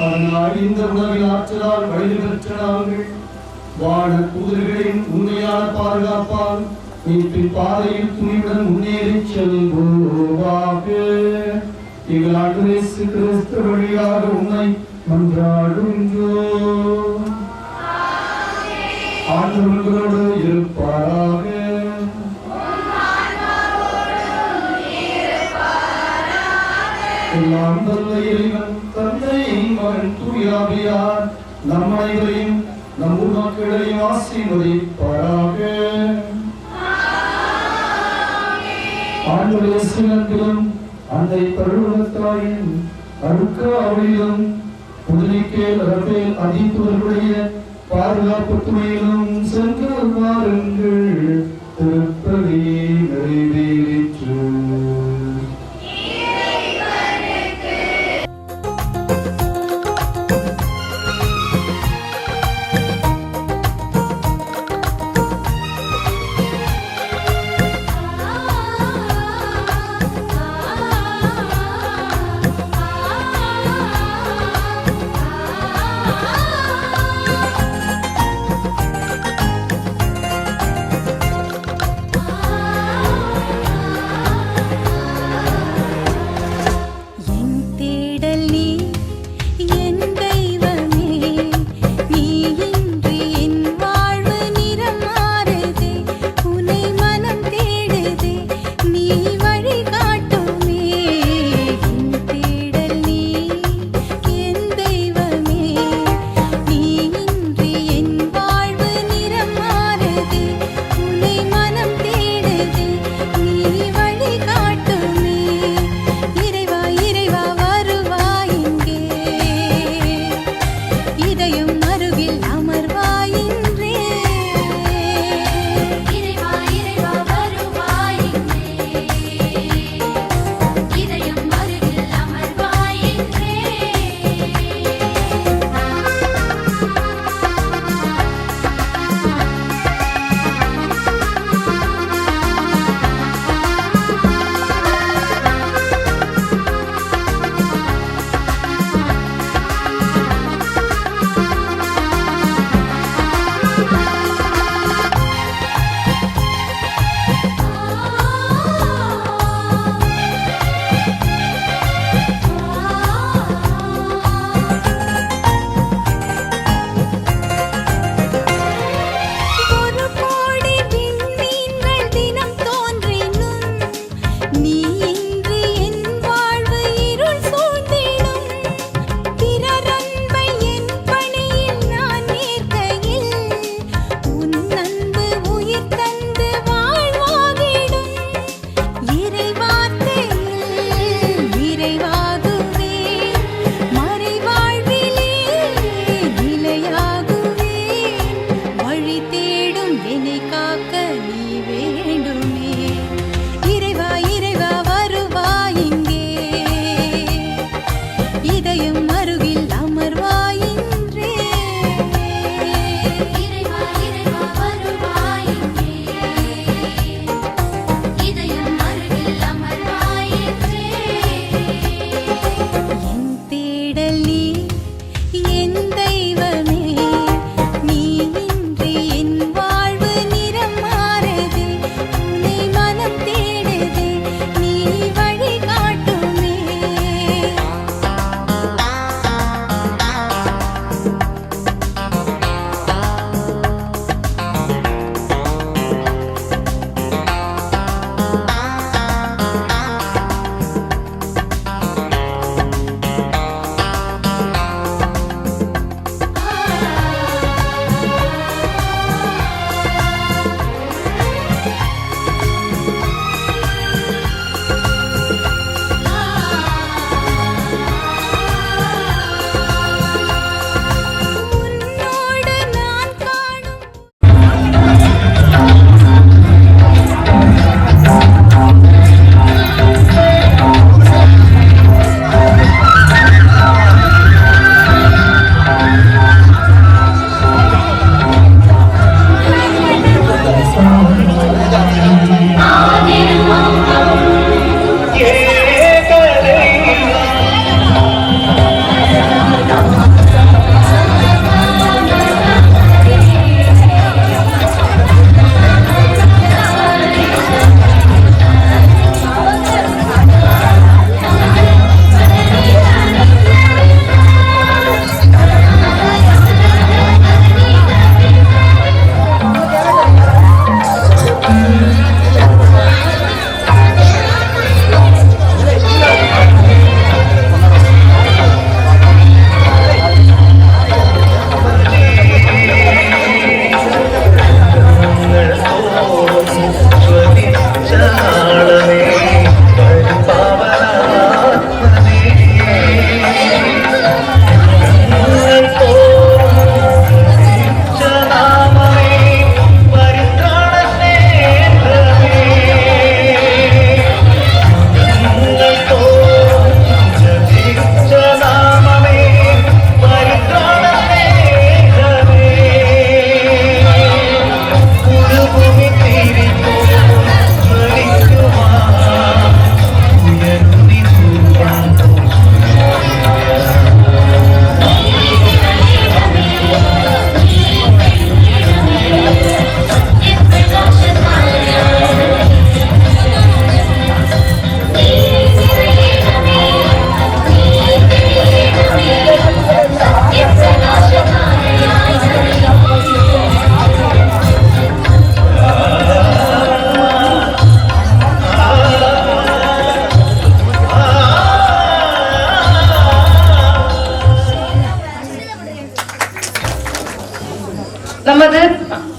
ஆனால் இந்த உணவின் ஆற்றலால் வழி பெற்ற நாங்கள் வான தூதர்களின் உண்மையான பாதுகாப்பால் மீட்பின் பாதையில் துணிவுடன் முன்னேறி செல்வோமாக. எங்கள் ஆண்டவர் இயேசு கிறிஸ்து வழியாக உம்மை மன்றாடுகின்றோம். ஆண்டவர்களோடு இருப்பாராக. எல்லாம் வல்ல இறைவன் தந்தை மகன் தூய ஆவியார் நம் அனைவரையும் நம் ஊர் மக்களையும் ஆசீர்வதிப்பாராக. ஆண்டவருடைய சினத்திலும் அன்னை பருவத்தாயின் அழுக்காவிலும் புதுமைக்கேல் ரபேல் அதிபர்களுடைய பாதுகாப்பு துணையிலும் சென்று வாருங்கள். திருப்பதி நிறைவேறிற்று.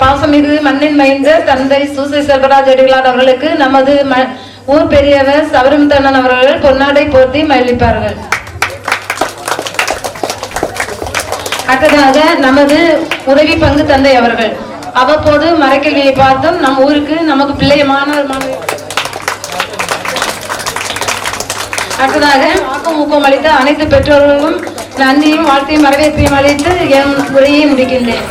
பாசமிகு மண்ணின் மைந்த தந்தை சூசை செல்வராஜ் அடிகளார் அவர்களுக்கு நமது ஊர் பெரியவர் சபரிமுத்தண்ணன் அவர்கள் பொன்னாடை போர்த்தி மகிழ்ப்பார்கள். அடுத்ததாக நமது உதவி பங்கு தந்தை அவர்கள் அவ்வப்போது மரக்கல்வியை பார்த்தும் நம் ஊருக்கு நமக்கு பிள்ளை மாணவர் அடுத்ததாக ஊக்கம் அளித்த அனைத்து பெற்றோர்களும் நன்றியும் வாழ்த்தையும் வரவேற்பையும் அளித்து என் உரையை முடிக்கின்றேன்.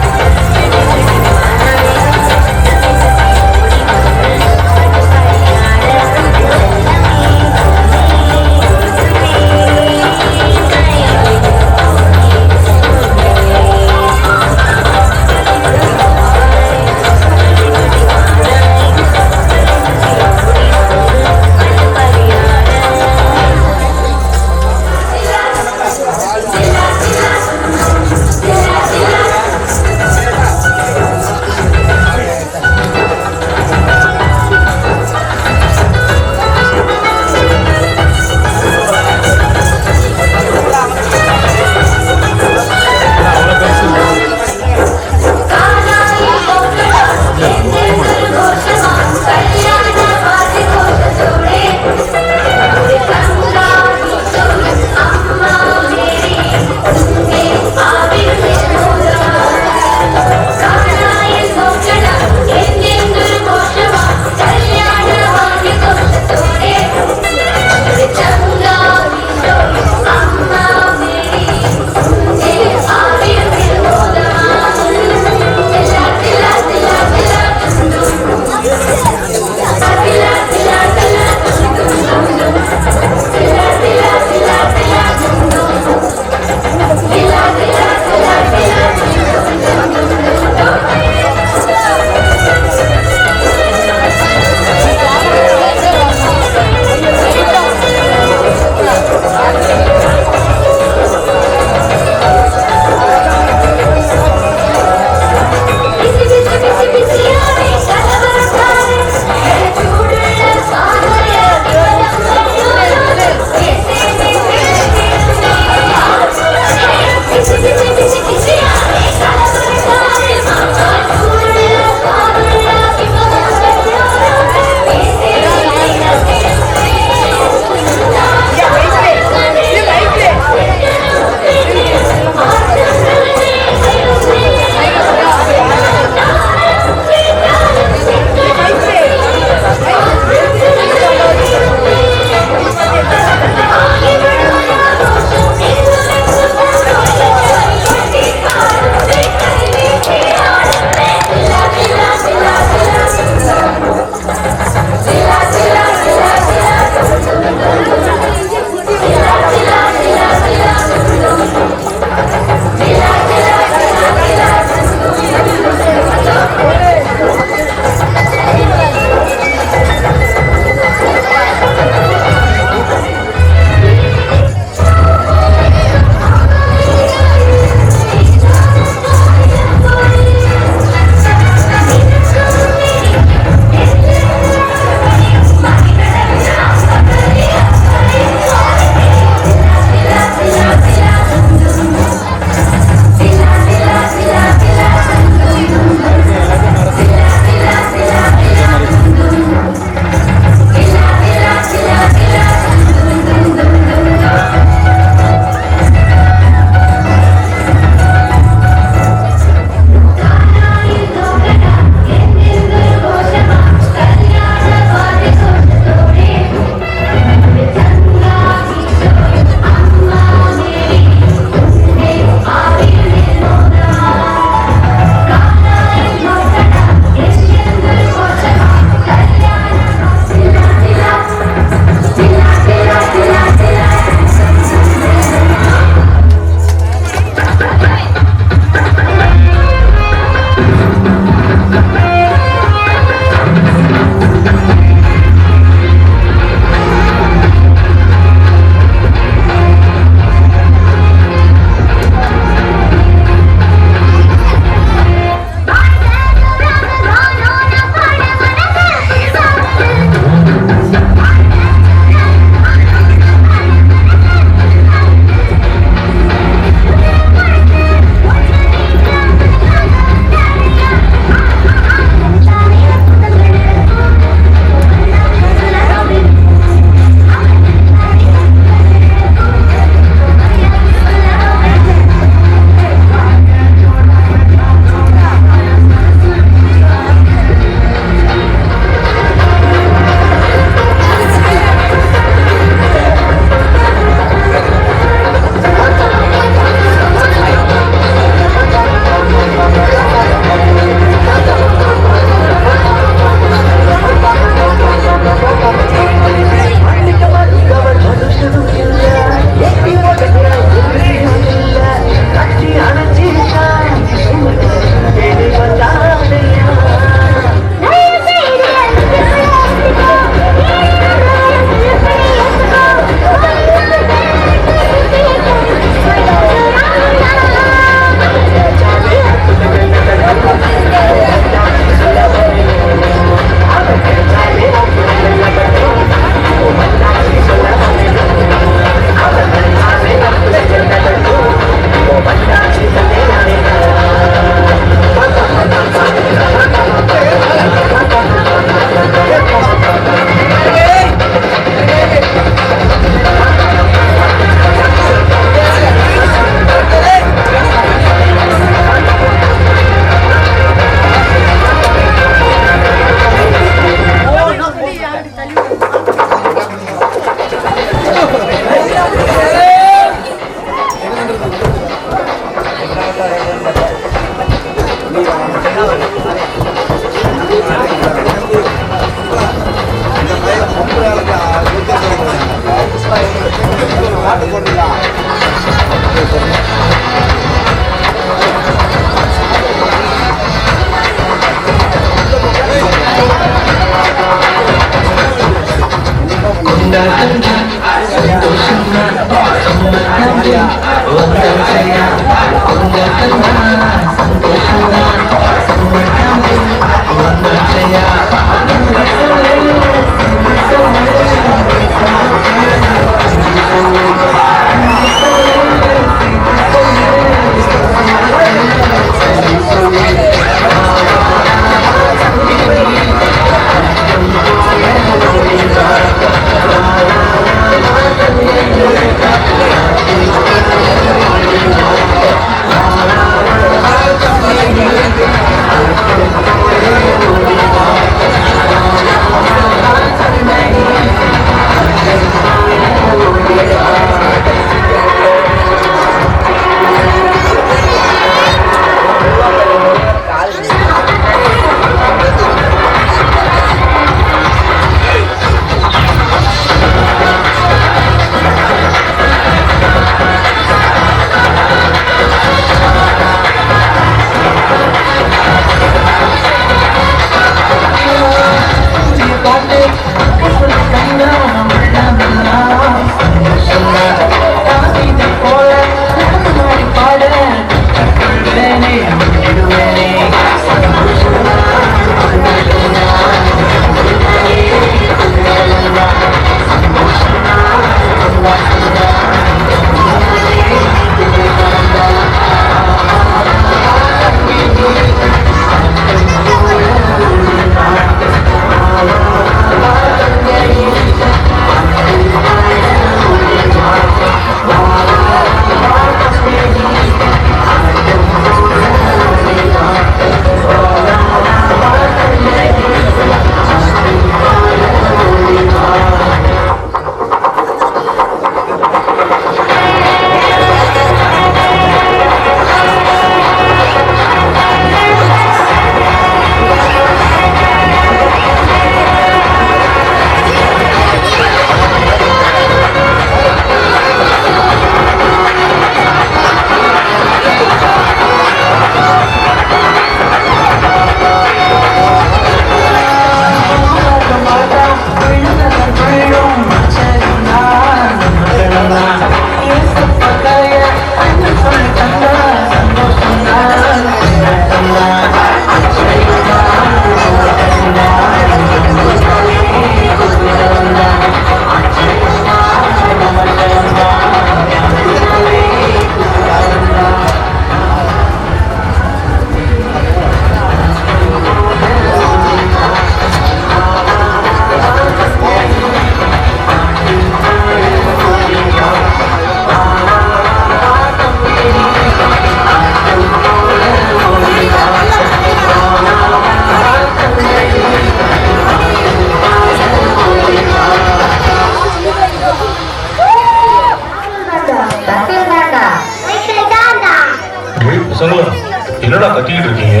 என்னடா கத்திக்கிட்டு இருக்கீங்க?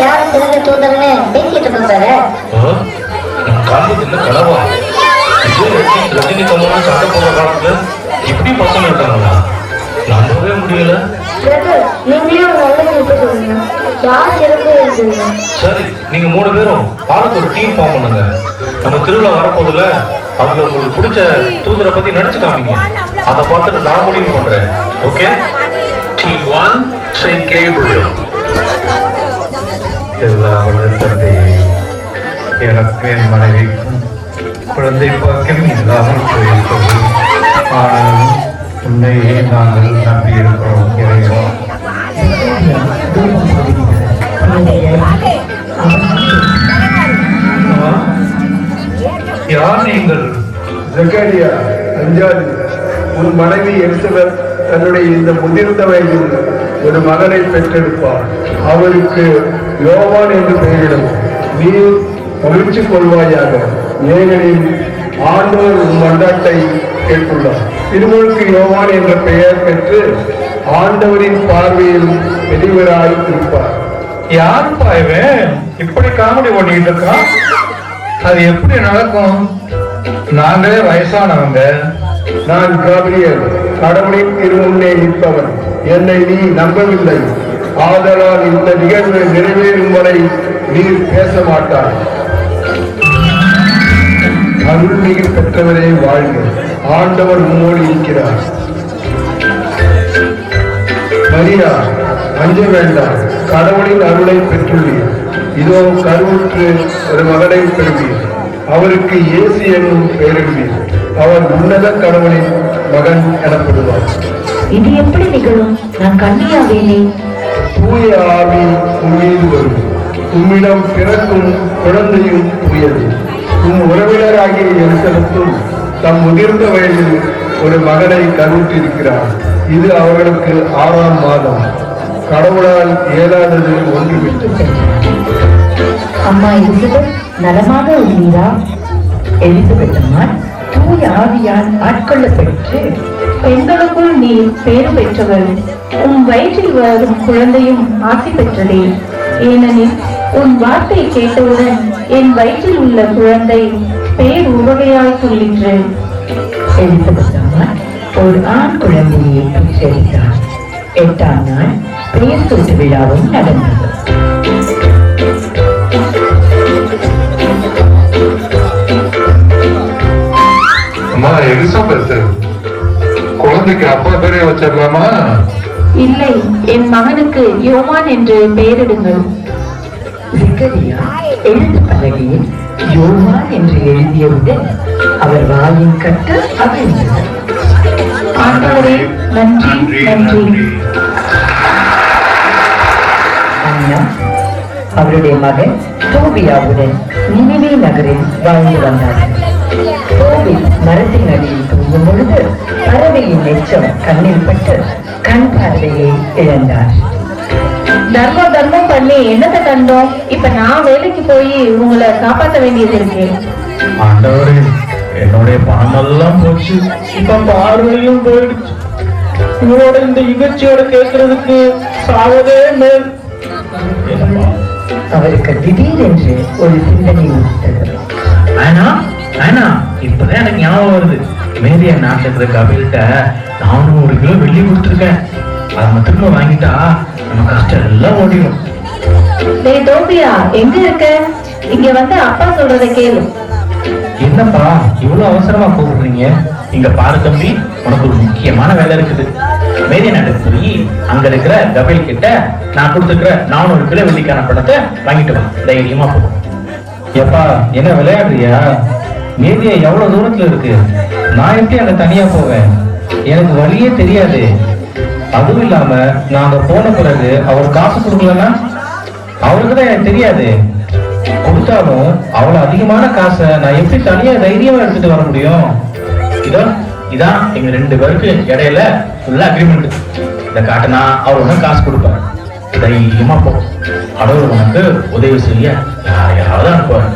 யாரும் தெரிஞ்ச தூதர்னு பேசிட்டு இருந்தாரு. காலத்துல கனவா? ரஜினி கமலாம் சண்டை போடுற காலத்துல இப்படி பசங்க இருக்காங்களா? நம்பவே முடியல. சரி, நீங்க 3 பேரும் ஆளுக்கு ஒரு டீம் ஃபார்ம் பண்ணுங்க. நம்ம திருவிழா வரப்போதுல அதுல உங்களுக்கு பிடிச்ச தூதரை பத்தி நடிச்சு காமிங்க. அதை பார்த்துட்டு நான் முடிவு பண்றேன். ஓகே? Team 1, Saint Gabriel. எல்லா வளர்த்ததையே எனக்கு என் மனைவிக்கும் குழந்தை பாக்கியம் இல்லாமல் போயிருக்கிறது. ஆனால் உன்னையே நாங்கள் நம்பியிருக்கிறோம் இறைவா. யார் நீங்கள்? ஜக்கரியா, அஞ்சாது. உன் மனைவி எலிசபெத் தன்னுடைய இந்த முதிர்ந்த வயதில் ஒரு மகனை பெற்றெடுப்பார். அவருக்கு யோவான் என்று பெயரிடும். நீ மகிழ்ச்சி கொள்வாயாக, ஏனெனில் ஆண்டவர் உன் மன்றாட்டை கேட்டுள்ளார். திருமுழுக்கு யோவான் என்ற பெயர் பெற்று ஆண்டவரின் பார்வையில் பெரியவராய் இருப்பார். யாருப்பா இவன் இப்படி காமெடி ஓட்டிட்டு இருக்கான்? அது எப்படி நடக்கும்? நாங்களே வயசானவங்க. நான் காபிரியல், கடவுளின் திருமுன்னே நிற்பவன். என்னை நீ நம்பவில்லை, ஆதலால் இந்த நிகழ்வு நிறைவேறும் வரை நீ பேச மாட்டாய். அருள்மிகு பெற்றவரே வாழ்க, ஆண்டவர் உம்மோடு இருக்கிறார். மரியா, அஞ்ச வேண்டாம், கடவுளின் அருளை பெற்றுள்ளீர். இதோ கருவுற்று ஒரு மகனை பெறுவீர். அவருக்கு இயேசு என்னும் பெயரிடுவீர். அவர் உன்னத கடவுளின் மகன் எனப்படுவார். இது எப்படி நிகழும்? நான் கன்னியாவேனே. தூய ஆவி உம்மீது வரும். உம்மிடம் பிறக்கும் குழந்தையும் தூயது. உம் உறவினராகிய எலிசபெத்தும் தம் முதிர்ந்த வயதில் ஒரு மகனை கருவுற்றிருக்கிறார். இது அவர்களுக்கு 6ஆம் மாதம். கடவுளால் இயலாதது ஒன்றுமில்லை. அம்மா எலிசபெத், நலமாக உள்ளீரா? எலிசபெத் அம்மா, தூய ஆவியால் ஆட்கொள்ள பெற்று பெண்களுக்குள் நீ பேறு பெற்றவர். உன் வயிற்றில் வரும் குழந்தையும் ஆசி பெற்றதே. ஏனெனில் உன் வார்த்தை கேட்டவுடன் என் வயிற்றில் உள்ள குழந்தை பேர் உவகையாய் சொல்லிற்று. எலிசபெத் அம்மா ஒரு ஆண் குழந்தையை பெற்றெடுத்தார். 8ஆம் நாள் பெயர் சூட்டு விழாவும் நடந்தது. அம்மா எலிசபெத், குழந்தைக்கு அப்பா பேரே வச்சிடலாமா? இல்லை, என் மகனுக்கு யோவான் என்று பெயரிடுங்கள். ஜக்கரியா எழுத்து பலகையில் யோவான் என்று எழுதியவுடன் அவர் வாயின் கட்டு அவிழ்ந்தது. ஆண்டவரே, நன்றி நன்றி. அண்ணா அவருடைய மகன் தோபியாவுடன் நினிவே நகரில் வாழ்ந்து வந்தார்கள். தோபி மரத்தின் அடியில் தூங்கும் பொழுது பறவையின் எச்சம் கண்ணில் பட்டு கண் பார்வையை இழந்தார். தர்மம் பண்ணி என்னத்தை கண்டோம்? இப்ப நான் வேலைக்கு போய் உங்களை காப்பாற்ற வேண்டியது இருக்கு. ஆண்டவரே, என்னுடைய பணமெல்லாம் போச்சு, இப்ப பார்வையும் போயிடுச்சு. உங்களோட இந்த இகழ்ச்சியோட கேட்கறதுக்கு சாவதே மேல். அவருக்கு திடீரென்று ஒரு சிந்தனை உதித்தது. இப்பதான் எனக்கு ஞாபகம் வருது. மேரிய நாட்டுல கபில்கிட்ட 400 கிலோ வெள்ளி கொடுத்துருக்கேன். அதை மட்டும் வாங்கிட்டா நம்ம கஷ்டம் எல்லாம் ஓடிடும். டேய் தோபியா, எங்க இருக்க? இங்க வந்து அப்பா சொல்றதை கேளு. என்னப்பா இவ்வளவு அவசரமா கூப்பிடுறீங்க? இங்க பாரு தம்பி, உனக்கு ஒரு முக்கியமான வேலை இருக்குது. மேரிய நாட்டுக்கு போய் அங்க இருக்கிற கபில் கிட்ட நான் கொடுத்துருக்கிற 400 கிலோ வெள்ளிக்கான பணத்தை வாங்கிட்டு வா. தைரியமா போ. எப்பா என்ன விளையாடுறியா? மேரியா எவ்வளவு தூரத்துல இருக்கு, நான் எப்படி அங்க தனியா போவேன்? எனக்கு வழியே தெரியாது. அதுவும் இல்லாம நாங்க போன பிறகு அவர் காசு கொடுக்கலன்னா அவருக்குதான் எனக்கு தெரியாது. கொடுத்தாலும் அவ்வளவு அதிகமான காசை நான் எப்படி தனியா தைரியமா எடுத்துட்டு வர முடியும்? இதான் எங்க 2 பேருக்கு இடையில ஃபுல்லா அக்ரிமெண்ட். இதை காட்டினா அவர் உனக்கு காசு கொடுப்பார். தைரியமா போ. கடவுள் உனக்கு உதவி செய்ய யாரையாவது அனுப்புவார்.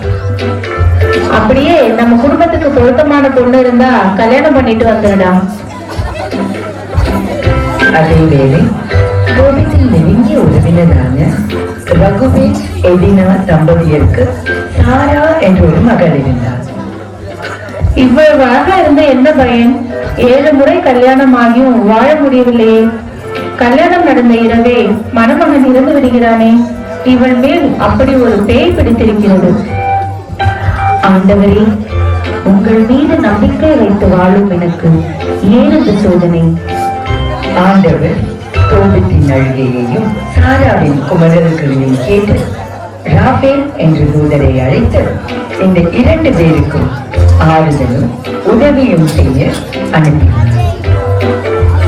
அப்படியே நம்ம குடும்பத்துக்கு பொருத்தமான பொண்ணு இருந்தா கல்யாணம் பண்ணிட்டு வந்துடா. அதே வேளை கோபித்தில் நெருங்கிய உறவினரான ரகுவேல் எடினா தம்பதியருக்கு சாரா என்ற ஒரு மகள் இருந்தார். இவ்வளவு அழகா இருந்த என்ன பயன்? 7 முறை கல்யாணம் ஆகியும் வாழ முடியவில்லையே. கல்யாணம் நடந்த இரவே மணமகன் இறந்து விடுகிறானே. இவள் மேல் அப்படி ஒரு பேய் பிடித்திருக்கிறது. ஆண்டவரே, உங்கள் மீது நம்பிக்கை வைத்து வாழும் எனக்கு ஏன் இந்த சோதனை? ஆண்டவர் தோபத்தின் அழுகையையும் சாராவின் குமரல்களையும் கேட்டு ராபேல் என்ற தூதரை அழைத்து இந்த 2 பேருக்கும் ஆறுதலும் உதவியும் செய்ய அனுப்பினார்.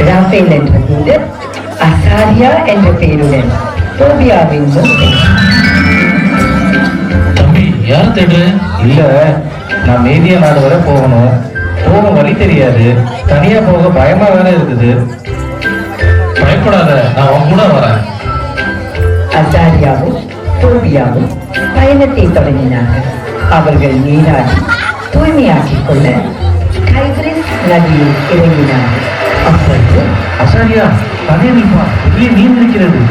ராபேல் என்ற தூதர் அசாரியா என்ற பெயருடன் தோபியாவின் முன் தம்பி, யார் தேடு? இல்ல, நான் மேதியா நாடு வரை போகணும். போக வழி தெரியாது. தனியா போக பயமா வேற இருக்குது. பயப்படாத, நான் உன் கூட வரேன். அசாரியாவும் தோபியாவும் பயணத்தை தொடங்கினார்கள். அவர்கள் நீராடி தூய்மையாக்கிக் கொள்ள டைக்ரிஸ் நதியில் இறங்கினார்கள். அப்பொழுது அசாரியா, தனியா நிற்பா, பெரிய மீன் இருக்கிறது.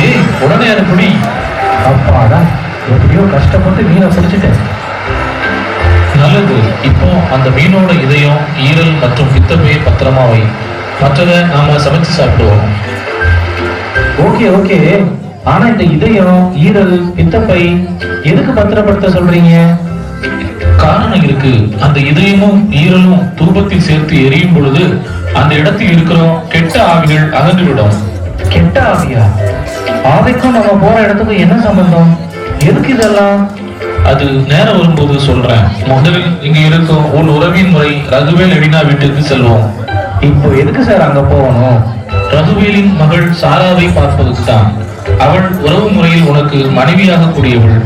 ஏய், உடனே அதை பிடி. அப்பாடா, எப்படியோ கஷ்டப்பட்டு மீனை பிடிச்சிட்டேன். நல்லது. இப்போ அந்த மீனோட இதயம், ஈரல் மற்றும் பித்தப்பையை பத்திரமா வை. மற்றதை நாம சமைச்சு சாப்பிடுவோம். Okay okay. ஆனா இந்த இதயம், ஈரல், பித்தப்பை எதுக்கு பத்திரப்படுத்த சொல்றீங்க? காரணம் இருக்கு. அந்த இதயமும் ஈரலும் தூபத்தில் சேர்த்து எரியும் பொழுது அந்த இடத்தில் இருக்கிற கெட்ட ஆவிகள் அகன்றுவிடும். கெட்ட ஆவியா? ஆவிக்கும் நம்ம போற இடத்துக்கும் என்ன சம்பந்தம்? எதுக்கு இதெல்லாம்? அது நேரம் வரும்போது சொல்றேன். முதலில் இங்க இருக்கும் உன் உறவின் முறை ரகுவேல் எடினா வீட்டுக்கு செல்வோம். இப்போ எதுக்கு சார் அங்க போகணும்? ரகுவேலின் மகள் சாராவை பார்ப்பதுக்கு தான். அவள் உறவு முறையில் உனக்கு மனைவியாக கூடியவள்.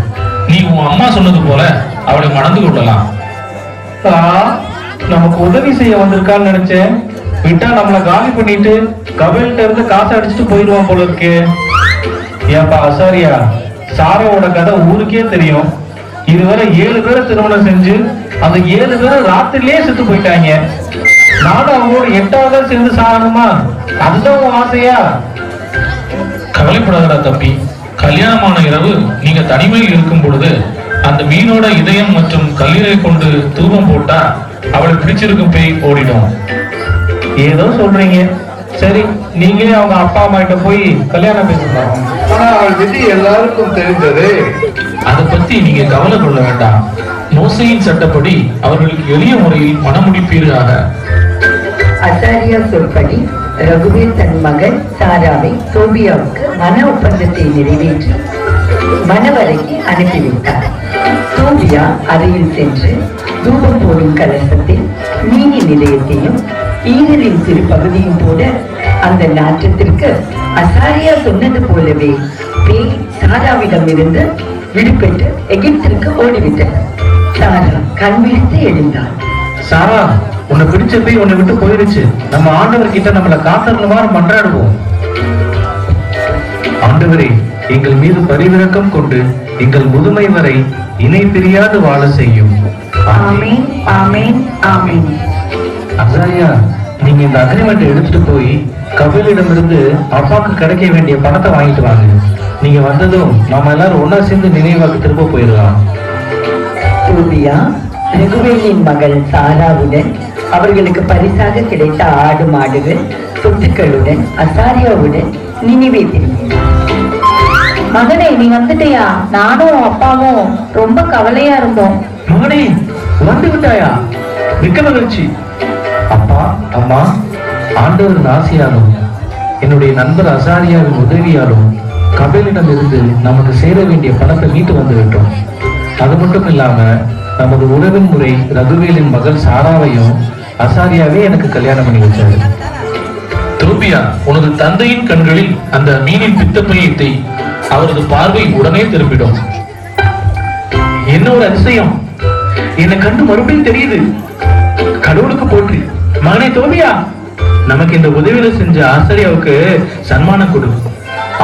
நீ உன் அம்மா சொன்னது போல அவளை மணந்து கொள்ளலாம். நமக்கு உதவி செய்ய வந்திருக்கான்னு நினைச்சேன். விட்டா நம்மள காலி பண்ணிட்டு கபில்கிட்ட இருந்து காசை அடிச்சுட்டு போயிடுவான் போல இருக்கு. ஏப்பா அசாரியா, சாராவோட கதை ஊருக்கே தெரியும். இதுவரை 7 பேரை திருமணம் செஞ்சு அந்த 7 பேரும் ராத்திரிலேயே செத்து போயிட்டாங்க. நானும் அவங்களோட 8ஆவதா சேர்ந்து சாகணுமா? அதுதான் உன் ஆசையா? கவலைப்படாதடா தம்பி. கல்யாணமான இரவு நீங்க தனிமையில் இருக்கும் பொழுது அந்த மீனோட இதயம் மற்றும் கல்லீரை கொண்டு தூபம் போட்டா அவளை பிடிச்சிருக்கும் பேய் ஓடிடும். ஏதோ சொல்றீங்க. சரி, நீங்களே அவங்க அப்பா அம்மா கிட்ட போய் கல்யாணம் பேசுறாங்க. ஆனா அவள் விதி எல்லாருக்கும் தெரிந்தது. அதை பத்தி நீங்க கவலை கொள்ள வேண்டாம். மோசையின் சட்டப்படி அவர்களுக்கு எளிய முறையில் மனமுடிப்பீராக. அசாரியா சொல்படி ரகுவேல் தன் மகன் சாராவை தோபியாவுக்கு மன ஒப்பந்தத்தை நிறைவேற்றி மணவரைக்கு அனுப்பிவிட்டார். தோபியா அறையில் சென்று தூபம் போடும் கலசத்தில் மீனின் நிலையத்தையும் ஈரலின் சிறு பகுதியும் போட அந்த நாற்றத்திற்கு அசாரியா சொன்னது போலவே பேய் சாராவிடம் இருந்து விடுபட்டு எகிப்திற்கு ஓடிவிட்டது. சாரா கண் விழித்து எழுந்தாள். சாரா, உன்னை பிடிச்ச போய் உன்னை விட்டு போயிருச்சு. நம்ம ஆண்டவர் கிட்ட நம்மளை காத்தருமாறு மன்றாடுவோம். ஆண்டவரே, எங்கள் மீது பரிவிரக்கம் கொண்டு எங்கள் முதுமை வரை இணை பிரியாது வாழ செய்யும். ஆமீன், ஆமீன், ஆமீன். அசாரியா, நீங்க இந்த அக்ரிமெண்ட் எடுத்துட்டு போய் கபிலிடமிருந்து அப்பாவுக்கு கிடைக்க வேண்டிய பணத்தை வாங்கிட்டு வாங்க. நீங்க வந்ததும் நாம எல்லாரும் ஒன்னா சேர்ந்து நினைவாக்கு திரும்ப போயிடலாம். தோபியா ரகுவேலின் மகள் சாராவுடன் அவர்களுக்கு பரிசாக கிடைத்த ஆடு மாடுகள் சொத்துக்களுடன் அசாரியாவுடன் நினைவே திரும்பினார். மகனே, நீ வந்துட்டியா? நானும் அப்பாவும் ரொம்ப கவலையா இருந்தோம். மகனே, வந்து விட்டாயா? மிக்க மகிழ்ச்சி. அப்பா, அம்மா, ஆண்டவர் நாசியாலும் என்னுடைய நண்பர் அசாரியாவின் உதவியாலும் கபிலிடம் இருந்து நமக்கு சேர வேண்டிய பணத்தை மீட்டு வந்து விட்டோம். அது மட்டும் இல்லாம நமது உறவின் முறை ரகுவேலின் மகள் சாராவையும் அசாரியாவே எனக்கு கல்யாணம் பண்ணி வச்சாரு. தோபியா, உனது தந்தையின் கண்களில் அந்த மீனின் பித்தப்பையத்தை அவரது பார்வை உடனே திரும்பிடும். என்னோட அதிசயம், என்னை கண்டு மறுபடியும் தெரியுது. கடவுளுக்கு போற்றி. மகனே தோபியா, நமக்கு இந்த உதவியில செஞ்ச ஆசிரியாவுக்கு சன்மானம் கொடு.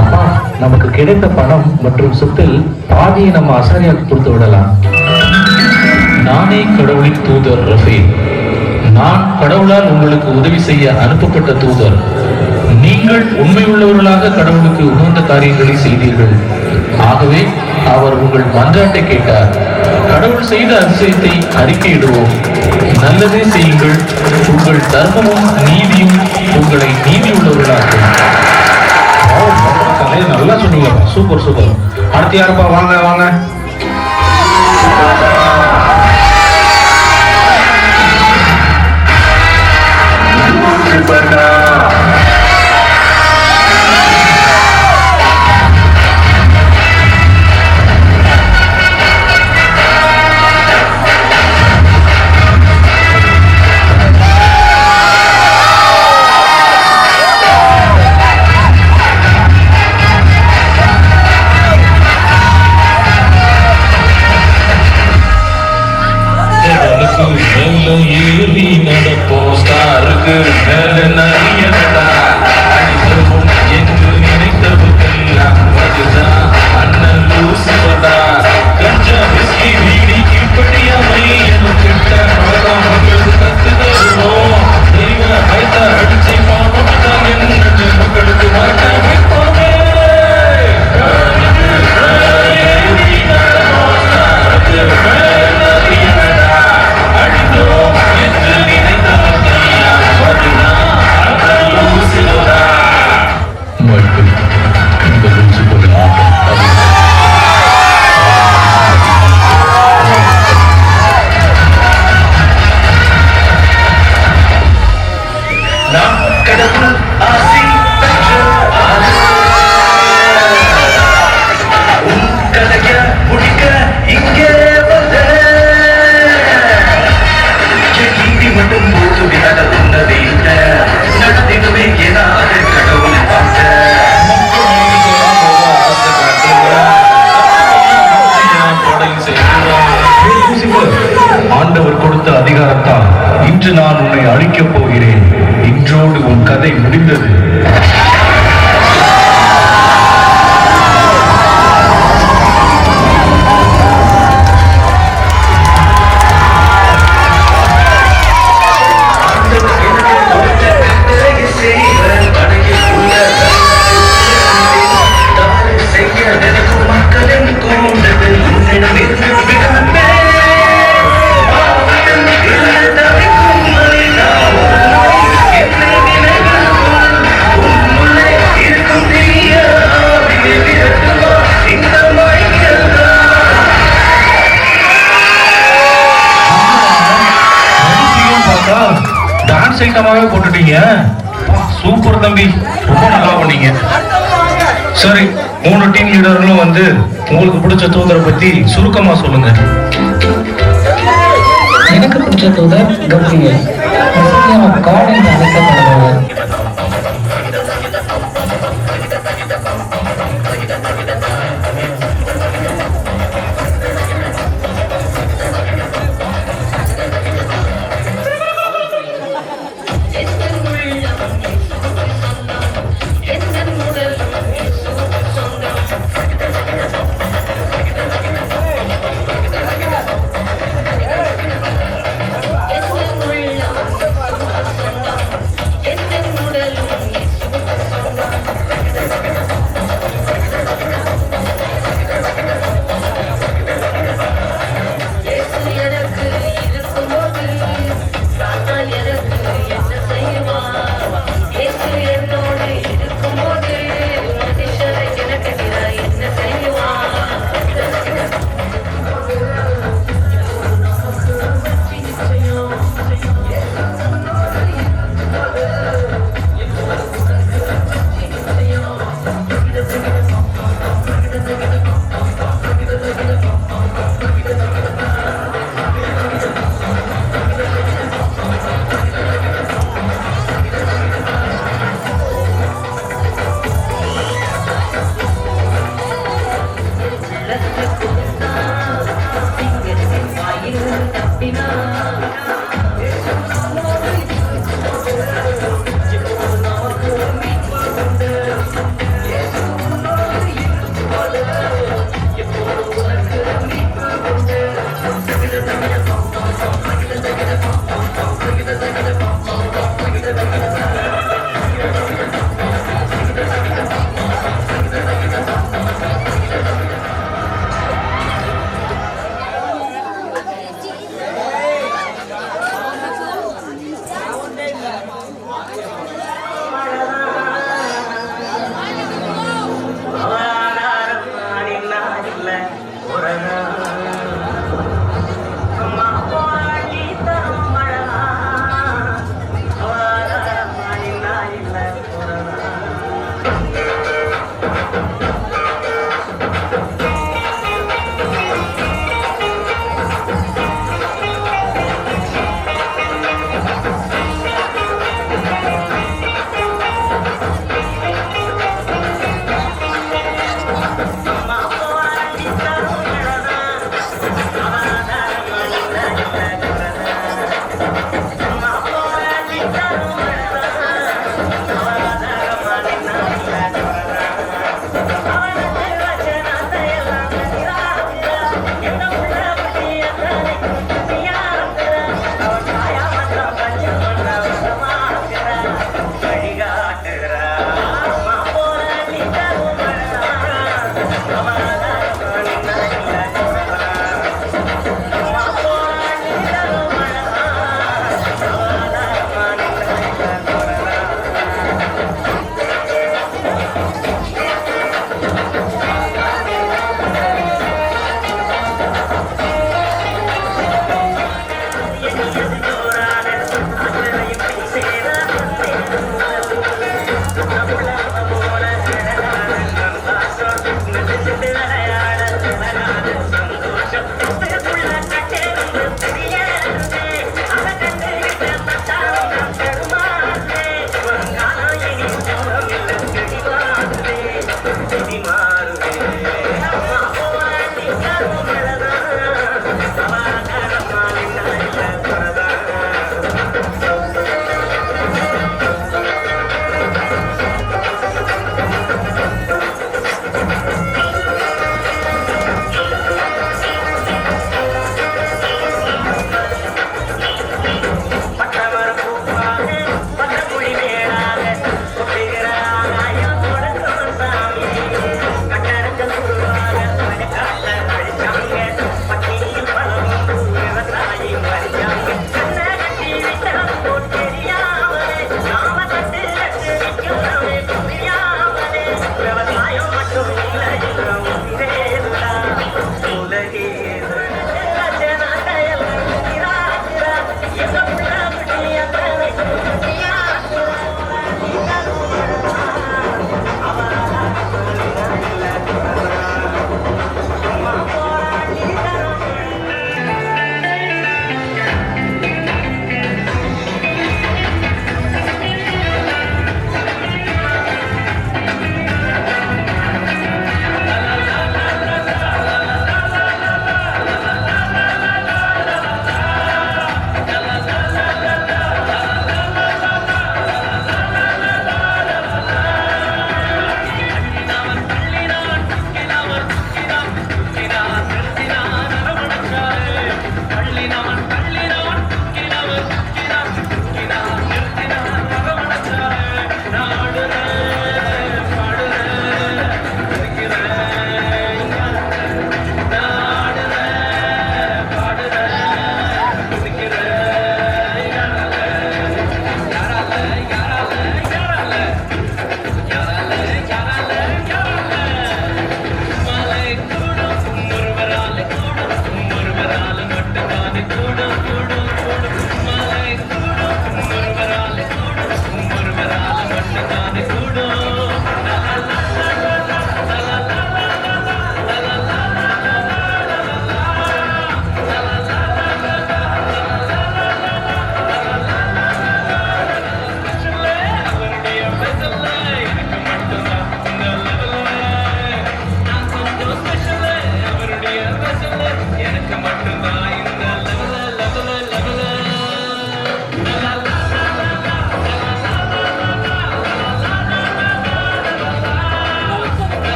அப்பா, நமக்கு கிடைத்த பணம் மற்றும் சொத்தில் பாதியை நம்ம ஆசாரியாவுக்கு கொடுத்து விடலாம். நானே கடவுளின் தூதர் ரஃபேல். நான் கடவுளால் உங்களுக்கு உதவி செய்ய அனுப்பப்பட்ட தூதர். நீங்கள் உண்மை உள்ளவர்களாக கடவுளுக்கு உகந்த காரியங்களை செய்தீர்கள். ஆகவே அவர் உங்கள் மன்றாட்டை கேட்டார். கடவுள் செய்த அதிசயத்தை அறிக்கையிடுவோம். நல்லதே செய்யுங்கள், உங்கள் தர்மமும் நீதியும் உங்களை நீதி உள்ளவர்களாகும். நல்லா சொன்னீங்க, சூப்பர் சூப்பர். அடுத்து யாருப்பா? வாங்க வாங்க. ஏறி நடப்போம் ஸ்டாருக்கு நிறையடா அடித்தவும் என்று நினைத்தவுக்கெல்லாம் அதுதான் அண்ணன் லூசுவதா. கஞ்சா விஸ்கி வீடி இப்படியாமை எனக்கு மக்கள் கத்து தருவோம். தெய்வ கைத்தா அடிச்சை பாவம் என்ன மக்களுக்கு மாற்ற வைப்போமே. ஆண்டவர் கொடுத்த அதிகாரத்தால் இன்று நான் உன்னை அழிக்கப் போகிறேன். இன்றோடு உன் கதை முடிந்தது. டான்ஸ் ஐட்டமாவே போட்டுட்டீங்க. சூப்பர் தம்பி, ரொம்ப நல்லா பண்ணீங்க. சரி, 3 டீம் லீடர்களும் வந்து உங்களுக்கு பிடிச்ச தூதரை பத்தி சுருக்கமா சொல்லுங்க. எனக்கு பிடிச்ச தூதர் கப்ரியேல். காட் என்று அழைக்கப்படுபவர். Thank you.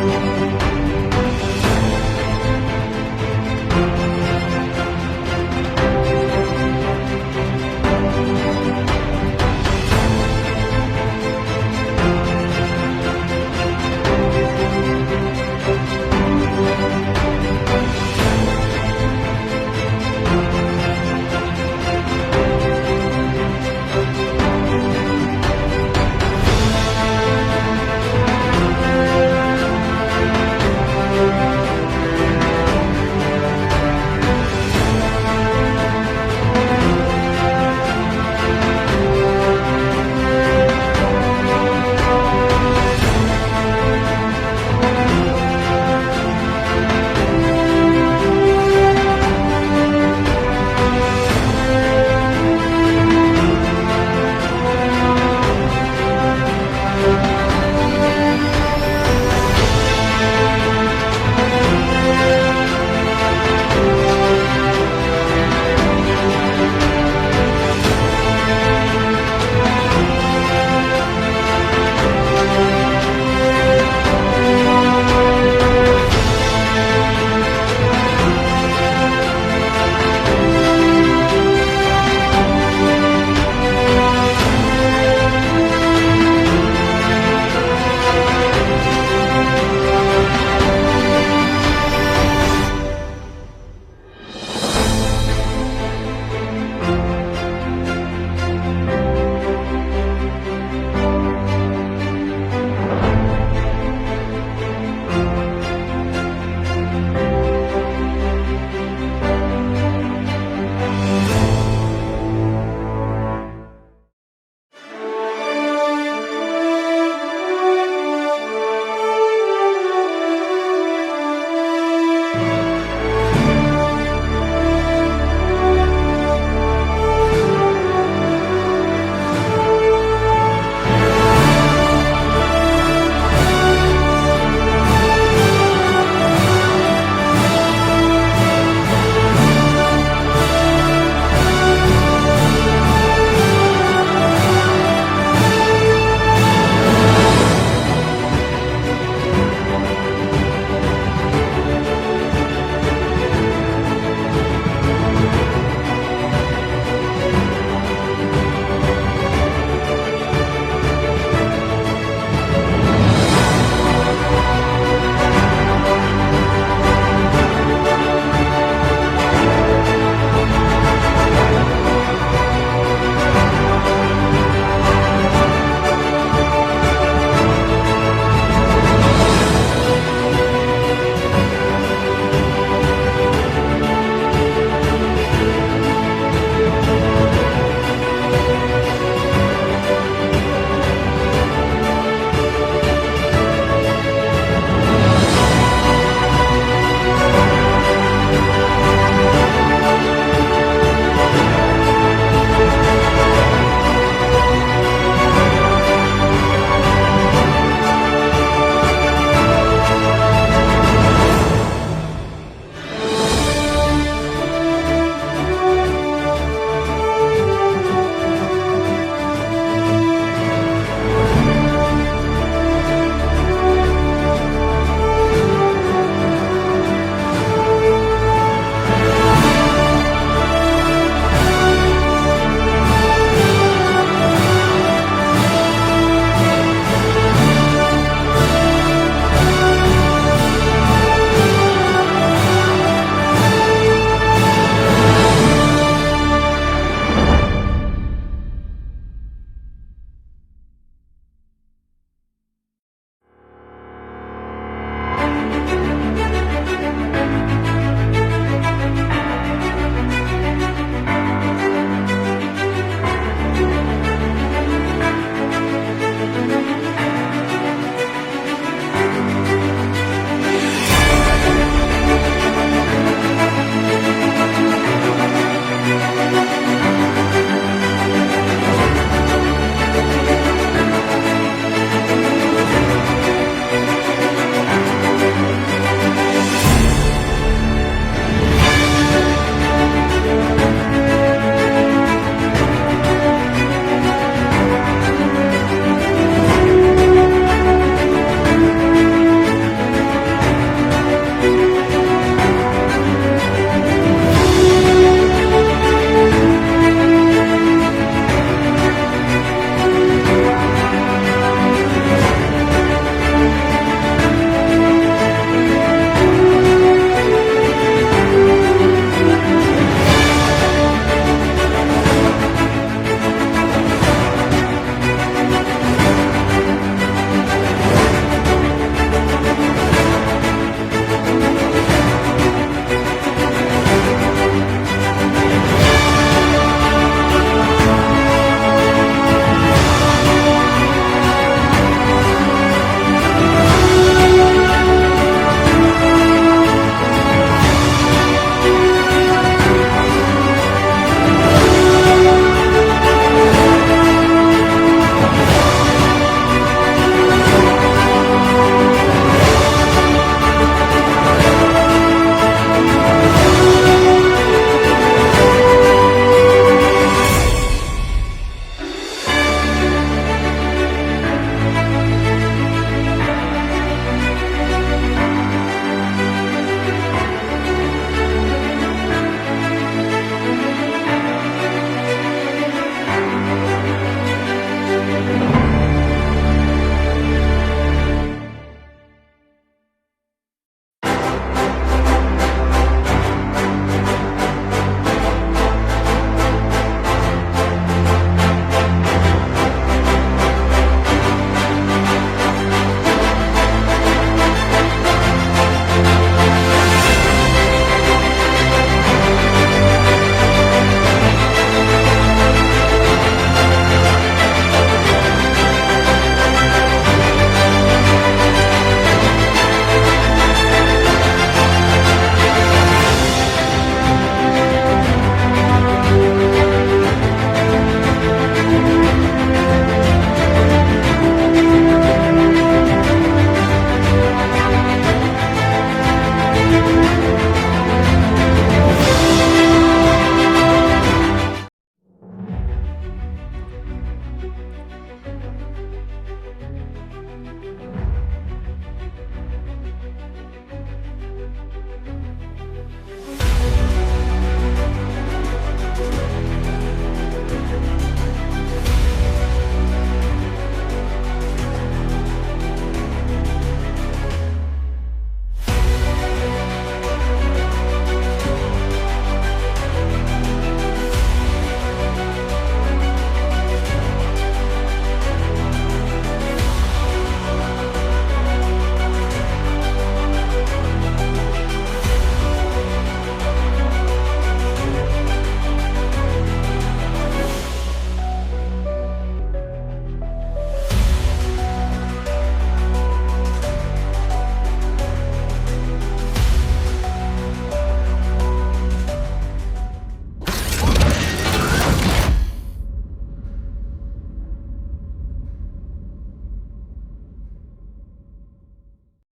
ஆமென்.